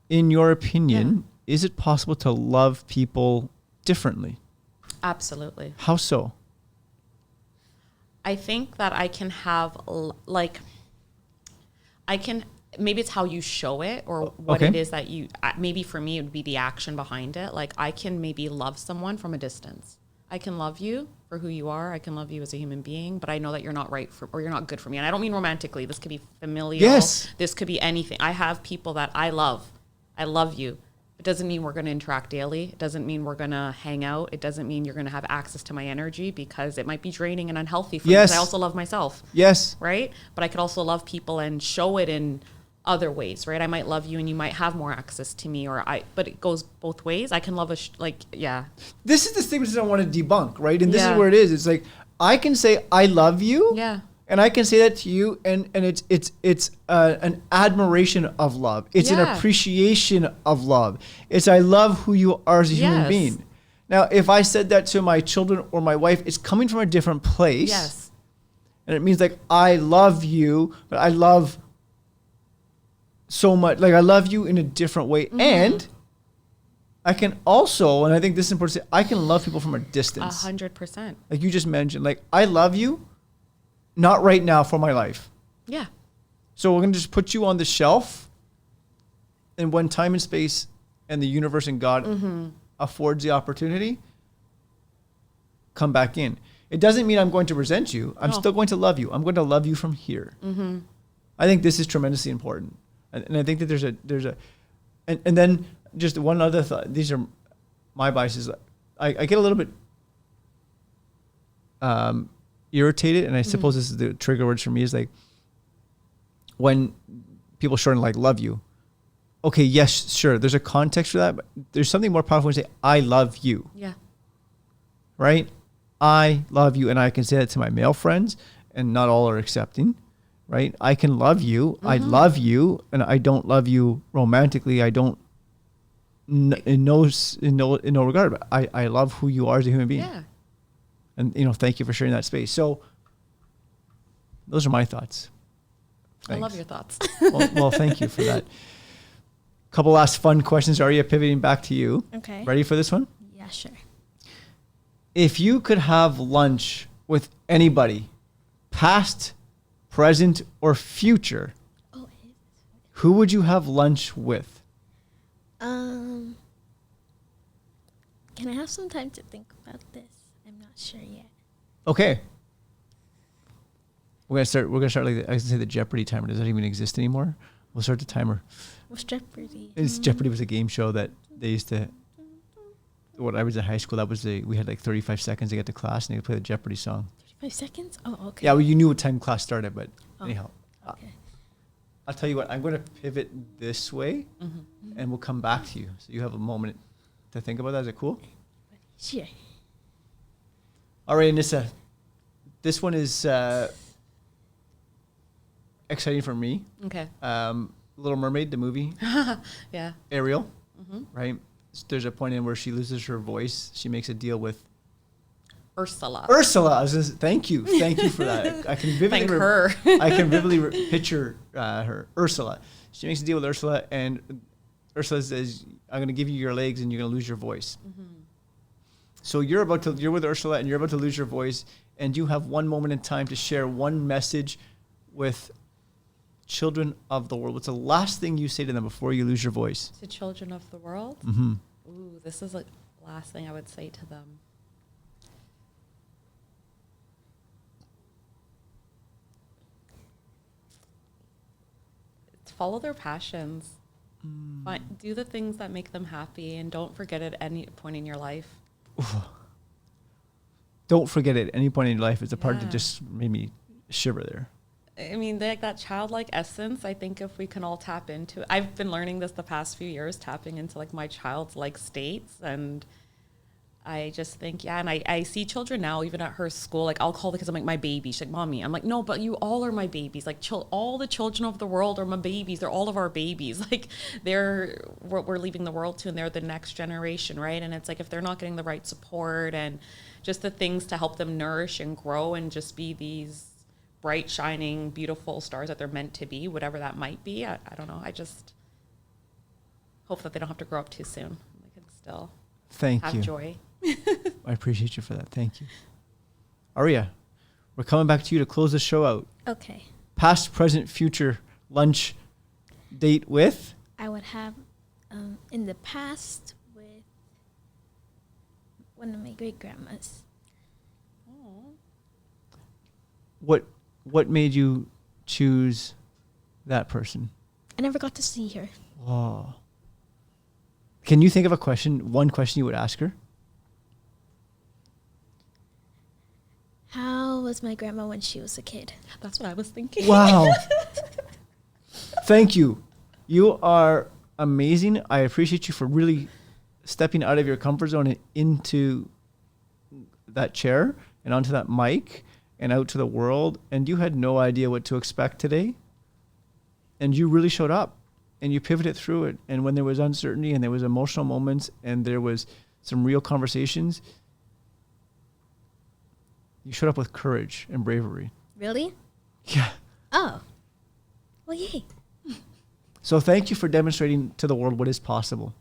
A: in your opinion, is it possible to love people differently?
B: Absolutely.
A: How so?
B: I think that I can have maybe it's how you show it, or what
A: Okay.
B: it is that you, maybe for me, it would be the action behind it. Like, I can maybe love someone from a distance. I can love you for who you are. I can love you as a human being, but I know that you're not right for, or you're not good for me. And I don't mean romantically. This could be familial.
A: Yes.
B: This could be anything. I have people that I love. I love you. It doesn't mean we're going to interact daily. It doesn't mean we're going to hang out. It doesn't mean you're going to have access to my energy, because it might be draining and unhealthy for me.
A: Yes.
B: Because I also love myself.
A: Yes.
B: Right? But I could also love people and show it in other ways, right? I might love you and you might have more access to me, but it goes both ways. I can love
A: This is the thing which I want to debunk, right? And this
B: Yeah.
A: is where it is. It's like, I can say I love you.
B: Yeah.
A: And I can say that to you, and it's an admiration of love. It's an
B: Yeah.
A: appreciation of love. It's I love who you are as a human
B: Yes.
A: being. Now, if I said that to my children or my wife, it's coming from a different place.
B: Yes.
A: And it means like, I love you, but I love so much. Like, I love you in a different way.
B: Mm-hmm.
A: And I can also, and I think this is important to say, I can love people from a distance.
B: 100%.
A: Like you just mentioned, like, I love you, not right now for my life.
B: Yeah.
A: So we're going to just put you on the shelf. And when time and space and the universe and God affords the opportunity, come back in. It doesn't mean I'm going to resent you. I'm
B: No.
A: still going to love you. I'm going to love you from here. I think this is tremendously important. And I think that there's a, and then just one other thought. These are my biases. I get a little bit irritated, and I suppose this is the trigger words for me, is like when people shorten like love you. Okay, yes, sure. There's a context for that, but there's something more powerful when you say I love you.
B: Yeah.
A: Right? I love you, and I can say that to my male friends, and not all are accepting. Right? I can love you. I love you, and I don't love you romantically. I don't in no regard, but I love who you are as a human being.
B: Yeah.
A: And thank you for sharing that space. So those are my thoughts.
B: I love
A: Thanks.
B: your thoughts.
A: Well, thank you for that. Couple last fun questions. Aria, pivoting back to you.
C: Okay.
A: Ready for this one?
C: Yeah, sure.
A: If you could have lunch with anybody, past, present, or future,
C: Oh,
A: who would you have lunch with?
C: can I have some time to think about this? I'm not sure yet.
A: Okay. We're gonna start like I was gonna say the Jeopardy timer. Does that even exist anymore? We'll start the timer.
C: What's Jeopardy?
A: Jeopardy was a game show that they used to. When I was in high school, we had like 35 seconds to get to class, and they would play the Jeopardy song.
C: 35 seconds? Oh, okay.
A: Yeah, well, you knew what time class started, but anyhow.
C: Okay.
A: I'll tell you what, I'm going to pivot this way, and we'll come back to you. So you have a moment to think about that. Is it cool?
C: Sure.
A: All right, Annissa. This one is exciting for me.
B: Okay.
A: Little Mermaid, the movie.
B: Yeah.
A: Ariel, right? There's a point in where she loses her voice. She makes a deal with
B: Ursula.
A: Thank you for that. I can vividly
B: Thank her.
A: I can vividly picture her. Ursula. She makes a deal with Ursula, and Ursula says, "I'm going to give you your legs, and you're going to lose your voice." So you're with Ursula, and you're about to lose your voice, and you have one moment in time to share one message with children of the world. What's the last thing you say to them before you lose your voice?
B: To children of the world?
A: Mm-hmm.
B: Ooh, this is like the last thing I would say to them. Follow their passions. Do the things that make them happy, and don't forget at any point in your life.
A: Don't forget at any point in your life. It's a part that
B: Yeah.
A: just made me shiver there.
B: I mean, like that childlike essence, I think if we can all tap into it. I've been learning this the past few years, tapping into like my childlike states. And I just think, yeah. And I see children now, even at her school, like I'll call the kids, I'm like, my baby. She's like, mommy. I'm like, no, but you all are my babies. Like all the children of the world are my babies. They're all of our babies. Like they're what we're leaving the world to, and they're the next generation, right? And it's like, if they're not getting the right support and just the things to help them nourish and grow and just be these bright, shining, beautiful stars that they're meant to be, whatever that might be. I don't know. I just hope that they don't have to grow up too soon. They can still have joy.
A: I appreciate you for that. Thank you. Aria, we're coming back to you to close the show out.
C: Okay.
A: Past, present, future lunch date with?
C: I would have in the past with one of my great grandmas.
A: What made you choose that person?
C: I never got to see her.
A: Oh. Can you think of one question you would ask her?
C: How was my grandma when she was a kid?
B: That's what I was thinking.
A: Wow. Thank you. You are amazing. I appreciate you for really stepping out of your comfort zone and into that chair and onto that mic and out to the world. And you had no idea what to expect today. And you really showed up and you pivoted through it. And when there was uncertainty and there was emotional moments and there was some real conversations, you showed up with courage and bravery.
C: Really?
A: Yeah.
C: Oh. Well, yay.
A: So thank you for demonstrating to the world what is possible.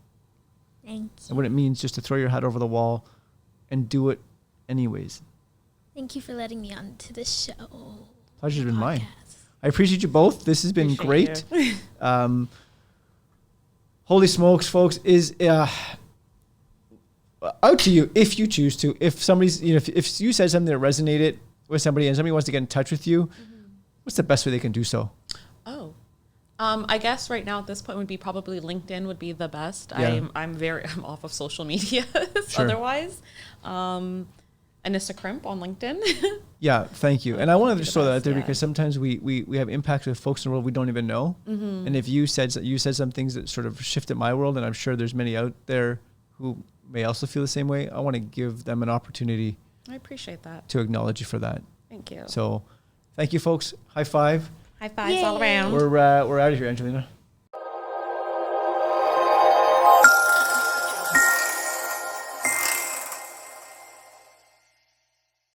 C: Thank you.
A: And what it means just to throw your hat over the wall and do it anyways.
C: Thank you for letting me on to the show.
A: Pleasure's been mine. I appreciate you both. This has been great. Holy smokes, folks, is out to you if you choose to. If somebody's, if you said something that resonated with somebody and somebody wants to get in touch with you, what's the best way they can do so?
B: I guess right now at this point would be probably LinkedIn would be the best.
A: Yeah.
B: I'm off of social media otherwise. Annissa Crimp on LinkedIn. Yeah,
A: thank you. And I want to just throw that out there because sometimes we have impact with folks in the world we don't even know. Mm-hmm. And if you said some things that sort of shifted my world, and I'm sure there's many out there who may also feel the same way, I want to give them an opportunity.
B: I appreciate that.
A: To acknowledge you for that.
B: Thank you.
A: So thank you, folks. High five.
B: High fives all around.
A: We're out of here, Angelina.